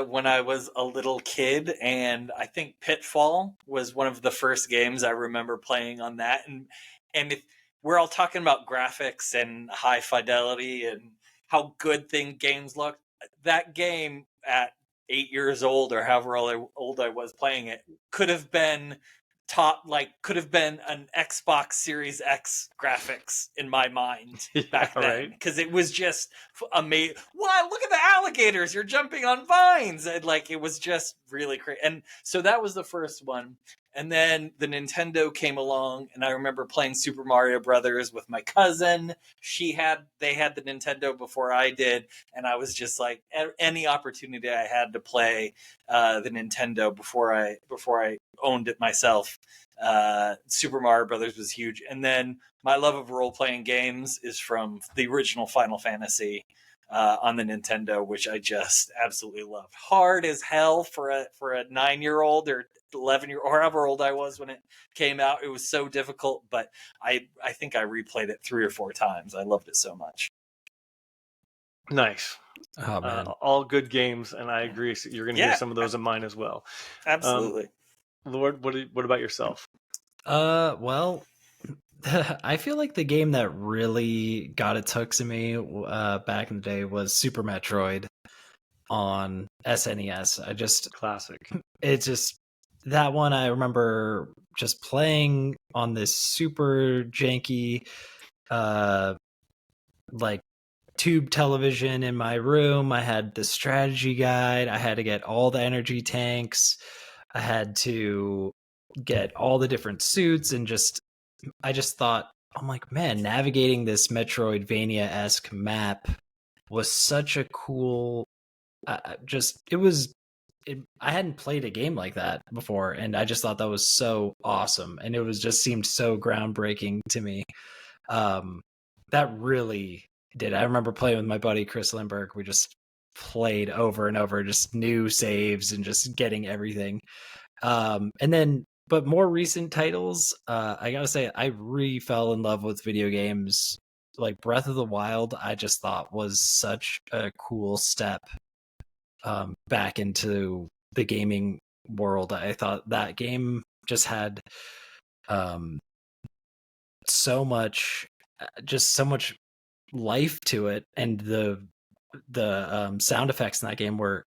when I was a little kid, and I think Pitfall was one of the first games I remember playing on that. And if we're all talking about graphics and high fidelity and how good games look, that game at 8 years old or however old I was playing it could have been an Xbox Series X graphics in my mind back then, because it was just amazing. Wow, look at the alligators! You're jumping on vines, and it was just really crazy. And so that was the first one. And then the Nintendo came along, and I remember playing Super Mario Brothers with my cousin. They had the Nintendo before I did, and I was just like, any opportunity I had to play the Nintendo before I owned it myself. Super Mario Brothers was huge, and then my love of role playing games is from the original Final Fantasy on the Nintendo, which I just absolutely loved. Hard as hell for a 9-year-old or 11-year or however old I was when it came out. It was so difficult, but I think I replayed it 3 or 4 times. I loved it so much. Nice. Oh man, all good games, and I agree. So you're going to hear some of those in mine as well. Absolutely. Lord, what about yourself? Well, I feel like the game that really got its hooks in me back in the day was Super Metroid on SNES. Classic. It's just that one I remember just playing on this super janky like tube television in my room. I had the strategy guide. I had to get all the energy tanks. I had to get all the different suits, and I just thought, I'm like, man, navigating this Metroidvania-esque map was such a cool. I hadn't played a game like that before, and I just thought that was so awesome, and it seemed so groundbreaking to me. That really did. I remember playing with my buddy Chris Lindbergh. We just played over and over, just new saves and just getting everything. But more recent titles, I gotta say, I fell in love with video games. Like Breath of the Wild, I just thought was such a cool step back into the gaming world. I thought that game just had so much life to it, and the sound effects in that game were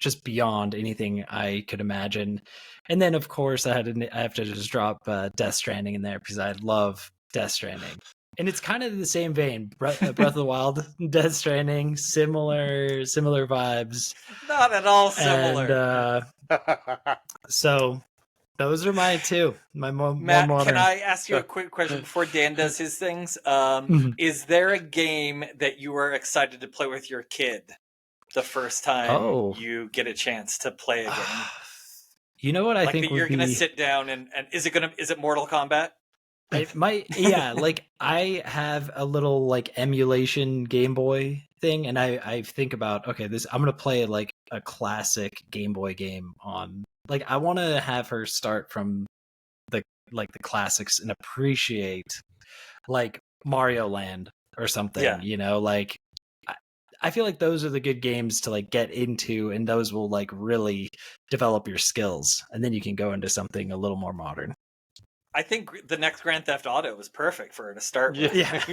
just beyond anything I could imagine. And then, of course, I have to just drop Death Stranding in there because I love Death Stranding. And it's kind of the same vein. Breath of the Wild, Death Stranding, similar vibes. Not at all similar. And so those are my two. My more Matt, modern. can I ask you a quick question before Dan does his things? Is there a game that you are excited to play with your kid the first time you get a chance to play a game? You know what I think that you're going to sit down and is it Mortal Kombat? It might, yeah. Like I have a little like emulation Game Boy thing, and I think about, okay, I'm gonna play like a classic Game Boy game on. Like I want to have her start from the classics and appreciate like Mario Land or something. Yeah. You know, like I feel like those are the good games to like get into, and those will like really develop your skills, and then you can go into something a little more modern. I think the next Grand Theft Auto was perfect for her to start with. Yeah.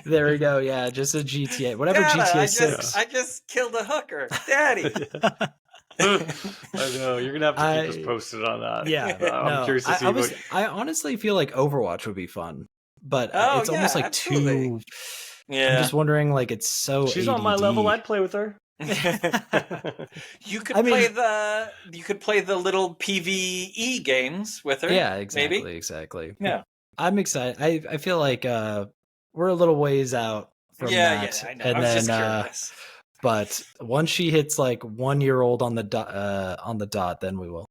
There we go. Yeah, just a GTA. Whatever GTA 6. I just killed a hooker. Daddy. I know. You're going to have to keep us posted on that. Yeah. I'm curious to see I honestly feel like Overwatch would be fun, but it's almost like absolutely. too... Yeah. I'm just wondering, like, it's so She's ADD. on my level. I'd play with her. You could play the little PvE games with her. Yeah, exactly, maybe? Exactly. Yeah, I'm excited. I feel like we're a little ways out from that. Yeah, I know. And I was then, just curious. But once she hits like 1 year old on the dot, then we will.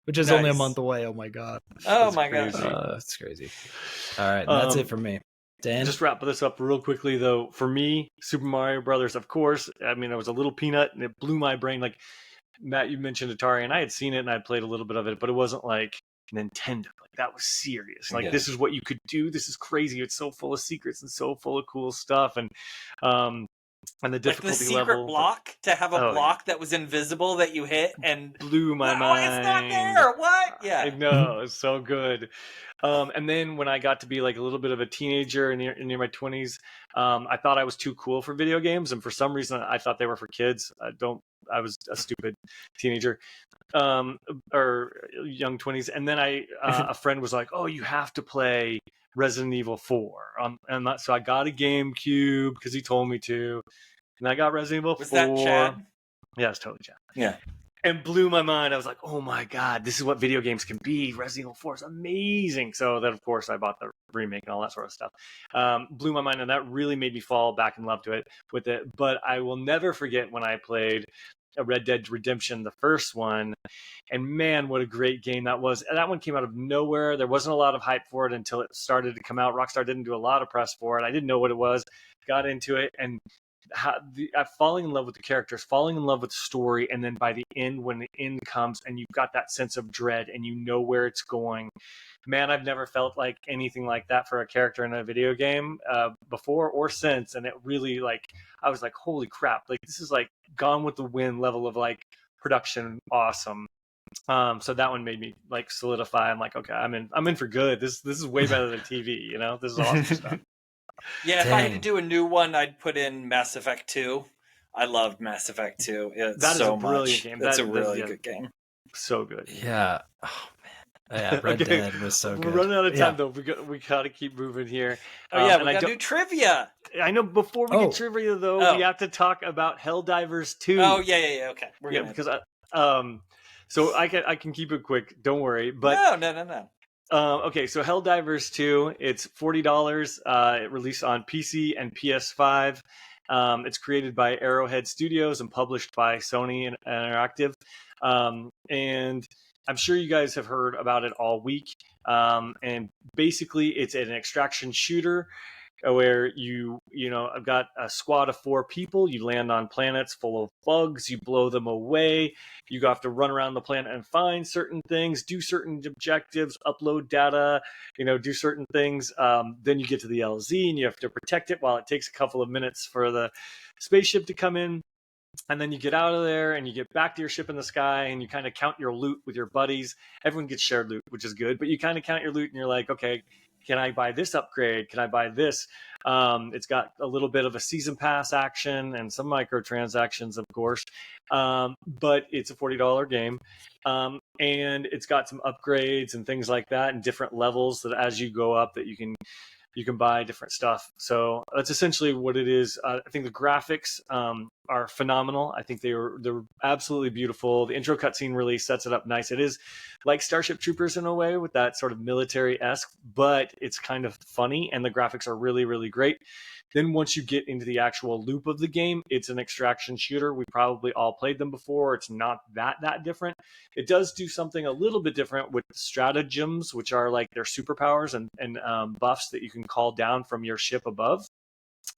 Which is only a month away. Oh my god. Oh my god. It's crazy. All right, that's it for me. Dan? Just wrap this up real quickly, though. For me, Super Mario Brothers, of course. I mean, I was a little peanut, and it blew my brain. Like, Matt, you mentioned Atari, and I had seen it, and I played a little bit of it, but it wasn't like Nintendo. Like, that was serious. Like, this is what you could do. This is crazy. It's so full of secrets and so full of cool stuff. And the difficulty like the secret level. Block, to have a block that was invisible that you hit and blew my mind. It's not there. What? Yeah. I know. It's so good. And then when I got to be like a little bit of a teenager near my 20s, I thought I was too cool for video games, and for some reason I thought they were for kids. I was a stupid teenager, or young 20s. And then a friend was like, "Oh, you have to play Resident Evil 4." So I got a GameCube because he told me to, and I got Resident Evil 4. Was that Chad? Yeah, it's totally Chad. Yeah. and blew my mind. I was like, oh my God, this is what video games can be. Resident Evil 4 is amazing. So then, of course, I bought the remake and all that sort of stuff. Blew my mind, and that really made me fall back in love with it. But I will never forget when I played a Red Dead Redemption, the first one, and man, what a great game that was. And that one came out of nowhere. There wasn't a lot of hype for it until it started to come out. Rockstar didn't do a lot of press for it. I didn't know what it was, got into it, and falling in love with the characters, falling in love with the story, and then by the end, when the end comes and you've got that sense of dread and you know where it's going, man, I've never felt like anything like that for a character in a video game before or since. And it really, like, I was like, holy crap, like this is like Gone with the Wind level of like production awesome. So that one made me like solidify. I'm like, okay, I'm in for good. This is way better than TV, you know? This is awesome stuff. Yeah, if I had to do a new one, I'd put in Mass Effect 2. I loved Mass Effect 2. It's That is so a brilliant much. game. That's a really good game. So good. Yeah. Oh man. Yeah, Red Dead was so good. We're running out of time Yeah. though. We got to keep moving here. Oh yeah, and we got to do trivia. I know. Before we get trivia though, we have to talk about Helldivers 2. Oh yeah. Okay, we're gonna because so I can keep it quick. Don't worry. But no. Okay, so Helldivers 2, it's $40. It released on PC and PS5. It's created by Arrowhead Studios and published by Sony Interactive. And I'm sure you guys have heard about it all week. And basically, it's an extraction shooter where I've got a squad of 4 people. You land on planets full of bugs. You blow them away. You have to run around the planet and find certain things, do certain objectives, upload data, do certain things. Then you get to the LZ and you have to protect it while it takes a couple of minutes for the spaceship to come in. And then you get out of there and you get back to your ship in the sky and you kind of count your loot with your buddies. Everyone gets shared loot, which is good, but you kind of count your loot and you're like, okay, can I buy this upgrade? Can I buy this? It's got a little bit of a season pass action and some microtransactions, of course, but it's a $40 game. And it's got some upgrades and things like that and different levels that as you go up that you can buy different stuff. So that's essentially what it is. I think the graphics are phenomenal. I think they're absolutely beautiful. The intro cutscene really sets it up nice. It is like Starship Troopers in a way with that sort of military-esque, but it's kind of funny and the graphics are really, really great. Then once you get into the actual loop of the game, it's an extraction shooter. We probably all played them before. It's not that different. It does do something a little bit different with stratagems, which are like their superpowers and buffs that you can call down from your ship above,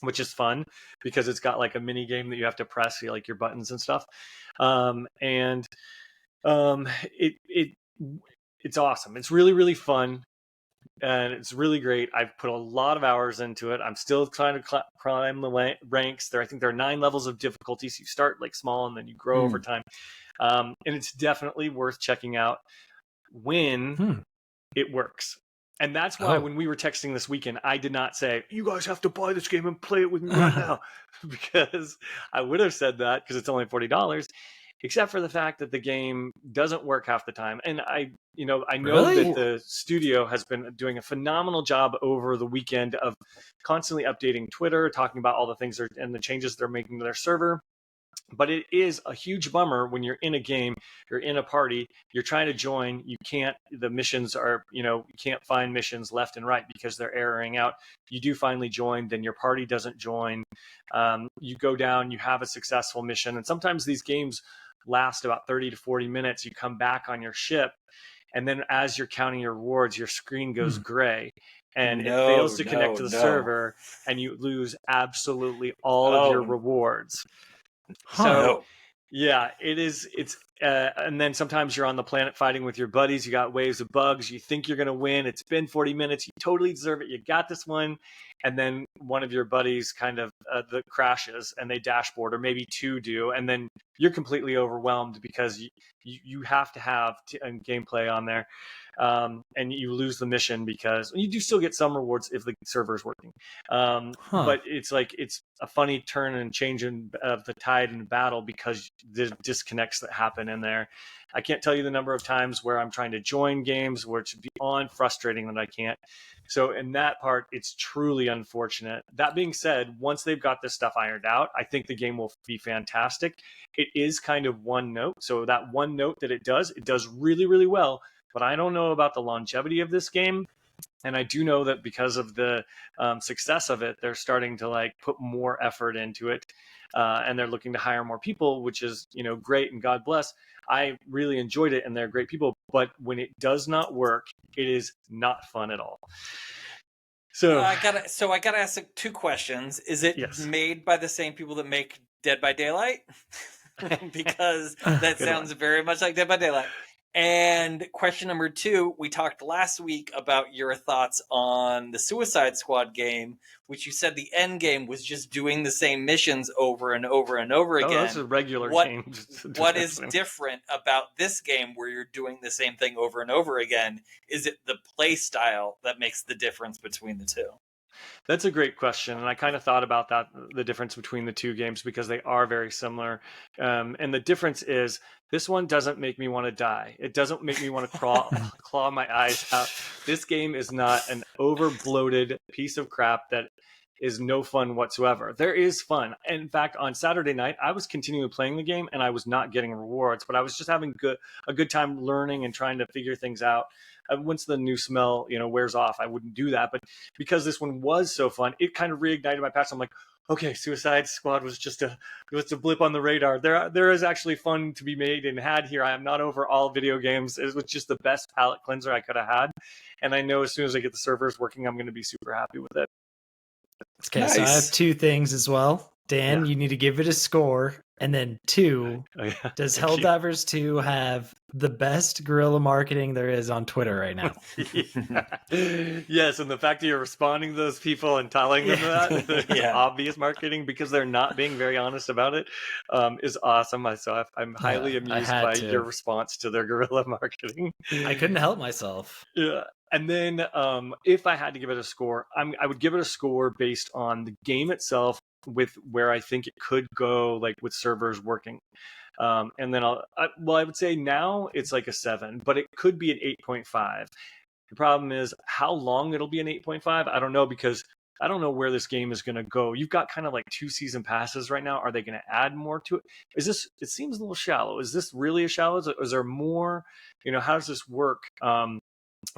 which is fun because it's got like a mini game that you have to press, like your buttons and stuff. It's awesome. It's really, really fun. And it's really great. I've put a lot of hours into it. I'm still trying to climb the ranks. I think there are 9 levels of difficulty. So you start like small and then you grow over time. And it's definitely worth checking out when it works. And that's why when we were texting this weekend, I did not say, you guys have to buy this game and play it with me right now. Because I would have said that because it's only $40. Except for the fact that the game doesn't work half the time. And I know Really? that the studio has been doing a phenomenal job over the weekend of constantly updating Twitter, talking about all the things and the changes they're making to their server. But it is a huge bummer when you're in a game, you're in a party, you're trying to join, the missions are, you can't find missions left and right because they're erroring out. You do finally join, then your party doesn't join. You go down, you have a successful mission. And sometimes these games last about 30 to 40 minutes. You come back on your ship, and then as you're counting your rewards, your screen goes gray. And it fails to connect to the server, and you lose absolutely all of your rewards. So, yeah, it's and then sometimes you're on the planet fighting with your buddies. You got waves of bugs. You think you're going to win. It's been 40 minutes. You totally deserve it. You got this one. And then one of your buddies kind of crashes and they dashboard, or maybe 2 do. And then you're completely overwhelmed because you have to have gameplay on there. And you lose the mission because you do still get some rewards if the server is working. But it's a funny turn and change of the tide in battle because the disconnects that happen in there. I can't tell you the number of times where I'm trying to join games where it's beyond frustrating that I can't. So in that part, it's truly unfortunate. That being said, once they've got this stuff ironed out, I think the game will be fantastic. It is kind of one note. So that one note that it does really, really well. But I don't know about the longevity of this game. And I do know that because of the success of it, they're starting to like put more effort into it, and they're looking to hire more people, which is great, and God bless. I really enjoyed it, and they're great people. But when it does not work, it is not fun at all. So I gotta ask 2 questions. Is it made by the same people that make Dead by Daylight? Because that sounds very much like Dead by Daylight. And question number 2, we talked last week about your thoughts on the Suicide Squad game, which you said the end game was just doing the same missions over and over and over again. That's a regular game. What is different about this game where you're doing the same thing over and over again? Is it the play style that makes the difference between the two? That's a great question, and I kind of thought about that, the difference between the two games, because they are very similar. And the difference is this one doesn't make me want to die. It doesn't make me want to claw my eyes out. This game is not an over-bloated piece of crap that is no fun whatsoever. There is fun. In fact, on Saturday night, I was continually playing the game, and I was not getting rewards, but I was just having a good time learning and trying to figure things out. Once the new smell, wears off, I wouldn't do that. But because this one was so fun, it kind of reignited my passion. I'm like, okay, Suicide Squad was just a blip on the radar. There is actually fun to be made and had here. I am not over all video games. It was just the best palate cleanser I could have had. And I know as soon as I get the servers working, I'm going to be super happy with it. Okay, nice. So I have 2 things as well. Dan, you need to give it a score. And then 2, does Helldivers 2 have the best guerrilla marketing there is on Twitter right now? Yes, and the fact that you're responding to those people and telling them that obvious marketing because they're not being very honest about it is awesome. So I'm highly amused by your response to their guerrilla marketing. I couldn't help myself. Yeah. And then if I had to give it a score, I would give it a score based on the game itself, with where I think it could go, like with servers working. And then I would say now it's like a 7, but it could be an 8.5. The problem is how long it'll be an 8.5. I don't know, because I don't know where this game is going to go. You've got kind of like 2 season passes right now. Are they going to add more to it? It seems a little shallow. Is this really as shallow? Is there more? How does this work? And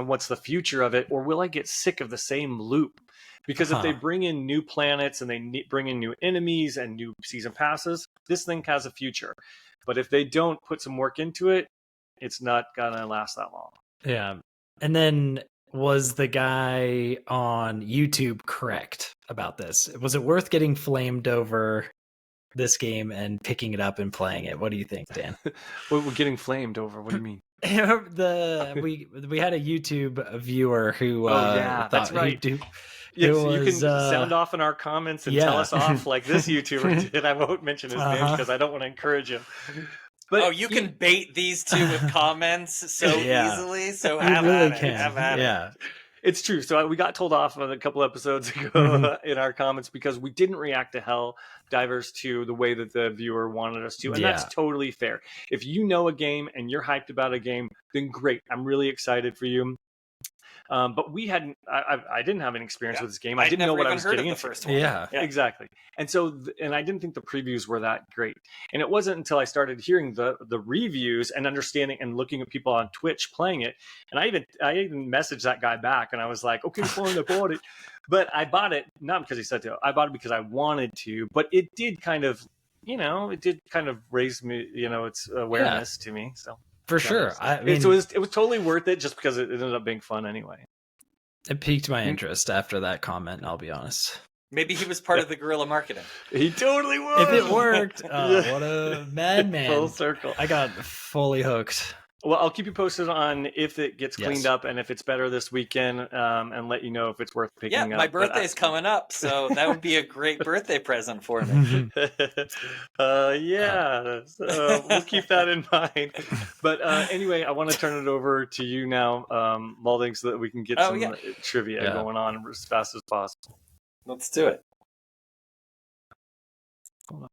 what's the future of it? Or will I get sick of the same loop? Because if they bring in new planets and they bring in new enemies and new season passes, this thing has a future. But if they don't put some work into it, it's not going to last that long. Yeah. And then was the guy on YouTube correct about this? Was it worth getting flamed over this game and picking it up and playing it? What do you think, Dan? What we're getting flamed over? What do you mean? we had a YouTube viewer who that's right. Yes, you can sound off in our comments and tell us off like this YouTuber did. I won't mention his name because I don't want to encourage him. But you can bait these two with comments so easily. So have at it. It's true. So we got told off a couple episodes ago in our comments because we didn't react to Helldivers 2 the way that the viewer wanted us to. And that's totally fair. If you know a game and you're hyped about a game, then great. I'm really excited for you. But I didn't have any experience with this game. I didn't know what I was getting into. First one. Yeah, exactly. And so, and I didn't think the previews were that great. And it wasn't until I started hearing the reviews and understanding and looking at people on Twitch playing it. And I even messaged that guy back and I was like, okay, fine, I bought it. But I bought it not because he said to. I bought it because I wanted to. But it did kind of, raise me, its awareness to me. So. For sure. I mean, so it was totally worth it just because it ended up being fun anyway. It piqued my interest after that comment, I'll be honest. Maybe he was part of the guerrilla marketing. He totally was. If it worked, what a madman. Full circle. I got fully hooked. Well, I'll keep you posted on if it gets cleaned up and if it's better this weekend, and let you know if it's worth picking up. Yeah, my birthday's coming up, so that would be a great birthday present for me. So we'll keep that in mind. But anyway, I want to turn it over to you now, Maulding, so that we can get some trivia going on as fast as possible. Let's do it. Hold on.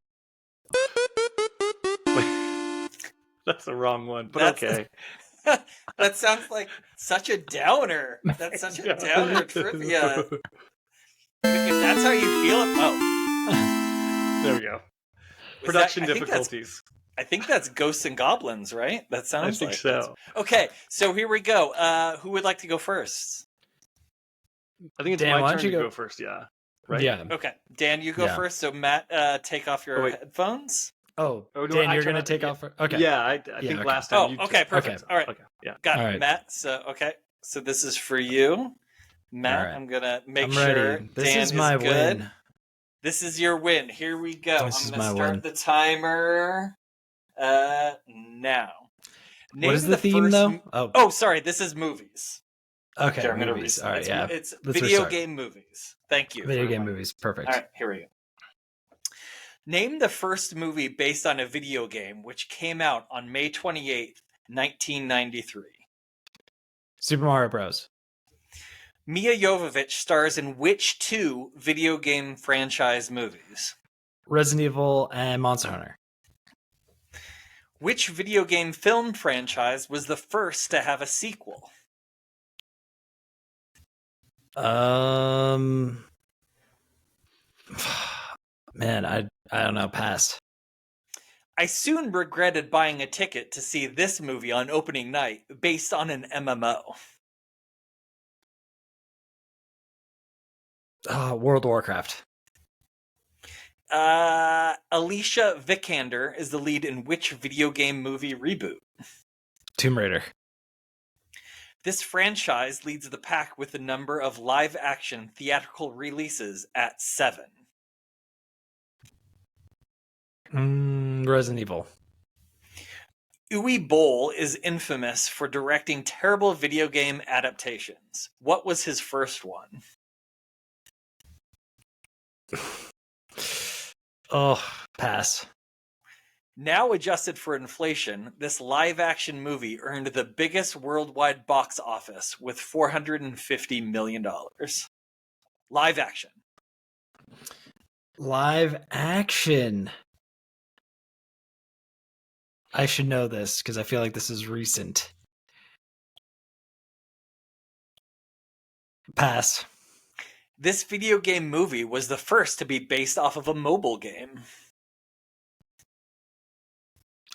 That's the wrong one, but okay. That sounds like such a downer. That's such a downer trivia. If that's how you feel, there we go. Production difficulties. I think that's Ghosts and Goblins, right? That sounds I think like so. Okay, so here we go. Who would like to go first? I think it's Dan, why my don't turn you to go- go first. Yeah. Right. Yeah. Okay, Dan, you go Yeah. first. So Matt, take off your wait. headphones. Oh, Oh, no, Dan, I you're turn gonna out- take yeah. off. Okay. Yeah, I Yeah, think okay. last time Oh, you. okay, perfect. All right. Okay. Yeah. Got it, All right. Matt. So okay, so this is for you, Matt. All right. I'm gonna make I'm sure ready. This Dan is my good. win. This is your win. Here we go. This I'm is gonna my start win. the timer now. What is Name the theme, first though? Oh, sorry. This is movies. Okay, I'm gonna movies. restart. All right, yeah. It's Let's video restart. game movies. Thank you. Video for game reminding me. movies. Perfect. All right, here we go. Name the first movie based on a video game which came out on May 28th, 1993. Super Mario Bros. Mia Jovovich stars in which two video game franchise movies? Resident Evil and Monster Hunter. Which video game film franchise was the first to have a sequel? Man, I don't know. Pass. I soon regretted buying a ticket to see this movie on opening night based on an MMO. World of Warcraft. Alicia Vikander is the lead in which video game movie reboot? Tomb Raider. This franchise leads the pack with the number of live-action theatrical releases at 7. Resident Evil. Uwe Boll is infamous for directing terrible video game adaptations. What was his first one? Oh, pass. Now adjusted for inflation, this live-action movie earned the biggest worldwide box office with $450 million. Live action. Live action. I should know this because I feel like this is recent. Pass. This video game movie was the first to be based off of a mobile game.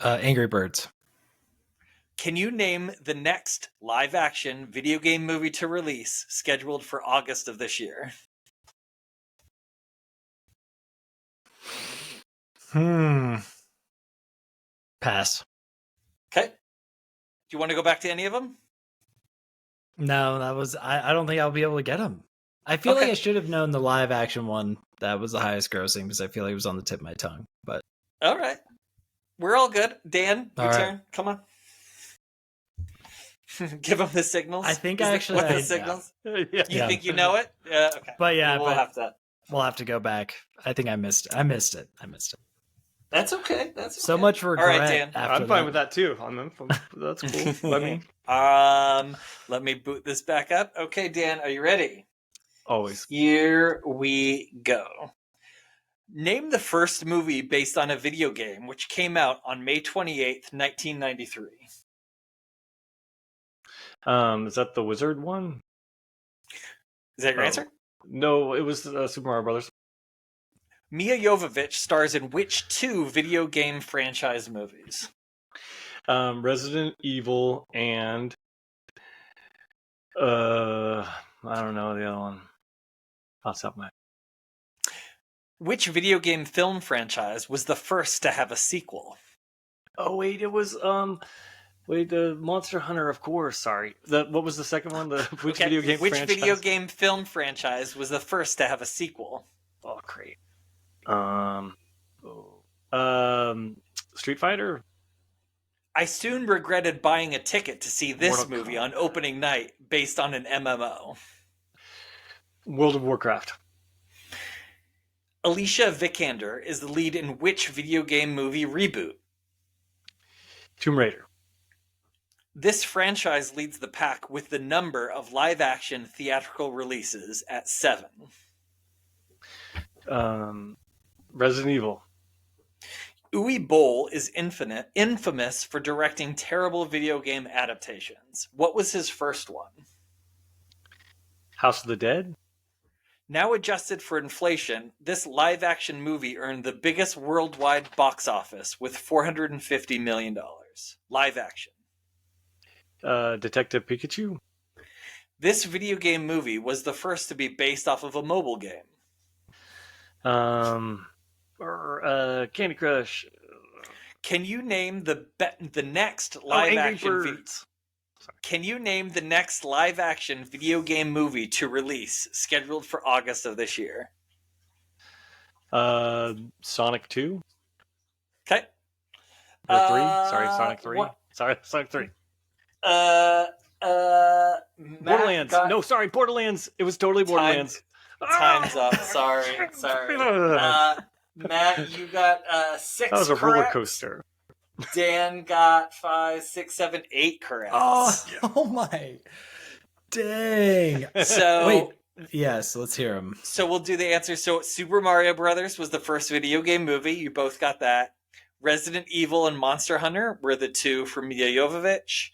Angry Birds. Can you name the next live-action video game movie to release, scheduled for August of this year? Pass. Okay. Do you want to go back to any of them? No, that was... I don't think I'll be able to get them. I feel like I should have known the live action one that was the highest grossing because I feel like it was on the tip of my tongue. But all right. We're all good. Dan, your turn. Come on. Give him the signals. I think Is I it- actually... What the signals? Yeah. You think you know it? Yeah, okay. But yeah, We'll have to go back. I think I missed it. That's okay. That's So okay. much regret. All right, Dan. After I'm fine with that too. That's cool. Let me. Let me boot this back up. Okay, Dan, are you ready? Always. Here we go. Name the first movie based on a video game which came out on May 28th, 1993. Is that the Wizard one? Is that your answer? No, it was Super Mario Brothers. Mia Jovovich stars in which two video game franchise movies? Resident Evil and I don't know the other one. Off the top of my head. Which video game film franchise was the first to have a sequel? Oh wait, it was the Monster Hunter, of course. Sorry. What was the second one? Which video game franchise? Video game film franchise was the first to have a sequel? Oh great. Street Fighter? I soon regretted buying a ticket to see this Mortal movie Kombat. on opening night based on an MMO. World of Warcraft. Alicia Vikander is the lead in which video game movie reboot? Tomb Raider. This franchise leads the pack with the number of live-action theatrical releases at 7. Resident Evil. Uwe Boll is infamous for directing terrible video game adaptations. What was his first one? House of the Dead? Now adjusted for inflation, this live-action movie earned the biggest worldwide box office with $450 million. Live action. Detective Pikachu. This video game movie was the first to be based off of a mobile game. Candy Crush. Can you name the next live-action? Angry Birds. Can you name the next live-action video game movie to release, scheduled for August of this year? Sonic 2? Okay. Or 3? Sorry, Sonic 3. What? Sorry, Sonic 3. Borderlands. Borderlands. It was totally Borderlands. Time's up. Sorry. Matt, you got 6 That was a correct. roller coaster. Dan got 5, 6, 7, 8 correct. Oh my. Dang. So Wait. Yes, let's hear them. So we'll do the answer. So Super Mario Brothers was the first video game movie. You both got that. Resident Evil and Monster Hunter were the two from Milla Jovovich.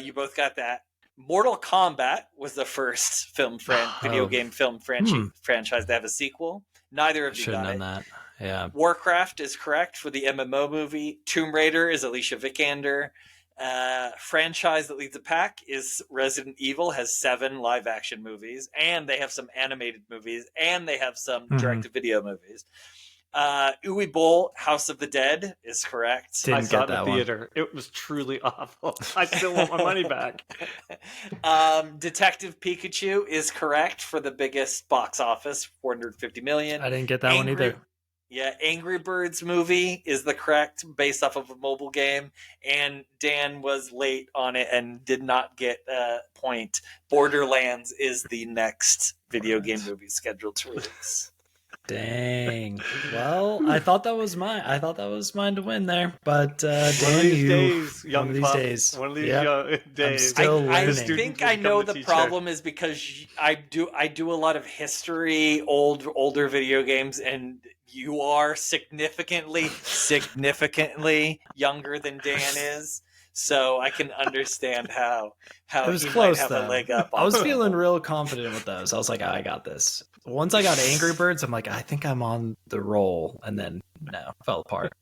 You both got that. Mortal Kombat was the first video game film franchise to have a sequel. Neither of you Should've got it. known that. Yeah. Warcraft is correct for the MMO movie. Tomb Raider is Alicia Vikander. Franchise that leads the pack is Resident Evil, has 7 live action movies, and they have some animated movies, and they have some direct to video movies. Uwe Boll, House of the Dead is correct. Didn't I saw get it in that the one. theater. It was truly awful. I still want my money back. Detective Pikachu is correct for the biggest box office, $450 million. I didn't get that one either. Yeah, Angry Birds movie is the correct, based off of a mobile game, and Dan was late on it and did not get a point. Borderlands is the next video game movie scheduled to release. Dang. Well, I thought that was mine. I thought that was mine to win there, but One of Dan, these days, young one of these pup. days. One of these Yep. days. still I learning. think I know the problem is because I do a lot of history, older video games, and you are significantly younger than Dan is. So I can understand how It was he close, might have though. a leg up. I was feeling real confident with those. I was like, I got this. Once I got Angry Birds, I'm like, I think I'm on the roll, and then no, fell apart.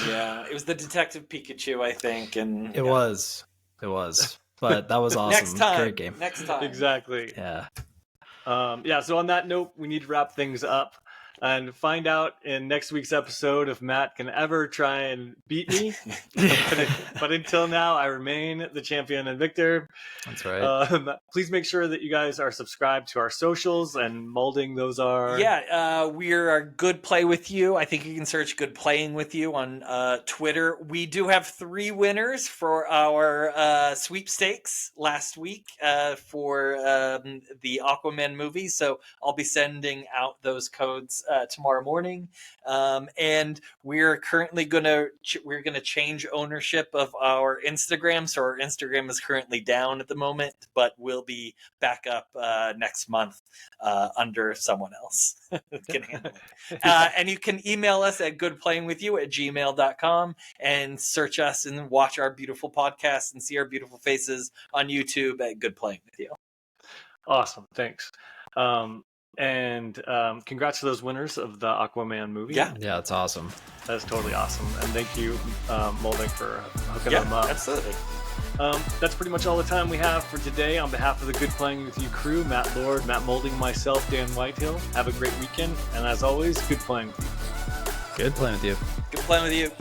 Yeah, it was the Detective Pikachu, I think, and It was, but that was awesome. Next time, Great game. Next time, Exactly. Yeah. So on that note, we need to wrap things up and find out in next week's episode if Matt can ever try and beat me. But until now, I remain the champion and victor. That's right. Please make sure that you guys are subscribed to our socials and Maulding. Those are we are Good Play With You. I think you can search Good Playing With You on Twitter. We do have 3 winners for our sweepstakes last week for the Aquaman movie. So I'll be sending out those codes tomorrow morning, and we're currently gonna change ownership of our Instagram. So our Instagram is currently down at the moment, but we'll be back up next month under someone else can handle it. And you can email us at goodplayingwithyou@gmail.com and search us and watch our beautiful podcast and see our beautiful faces on YouTube at Good Playing With You. awesome. Thanks. And congrats to those winners of the Aquaman movie. Yeah. Yeah, it's awesome. That's totally awesome. And thank you, Maulding, for hooking Yeah, them up. absolutely. That's pretty much all the time we have for today. On behalf of the Good Playing With You crew, Matt Lord, Matt Maulding, myself, Dan Whitehill, have a great weekend. And as always, good playing with you. Good playing with you. Good Playing With You.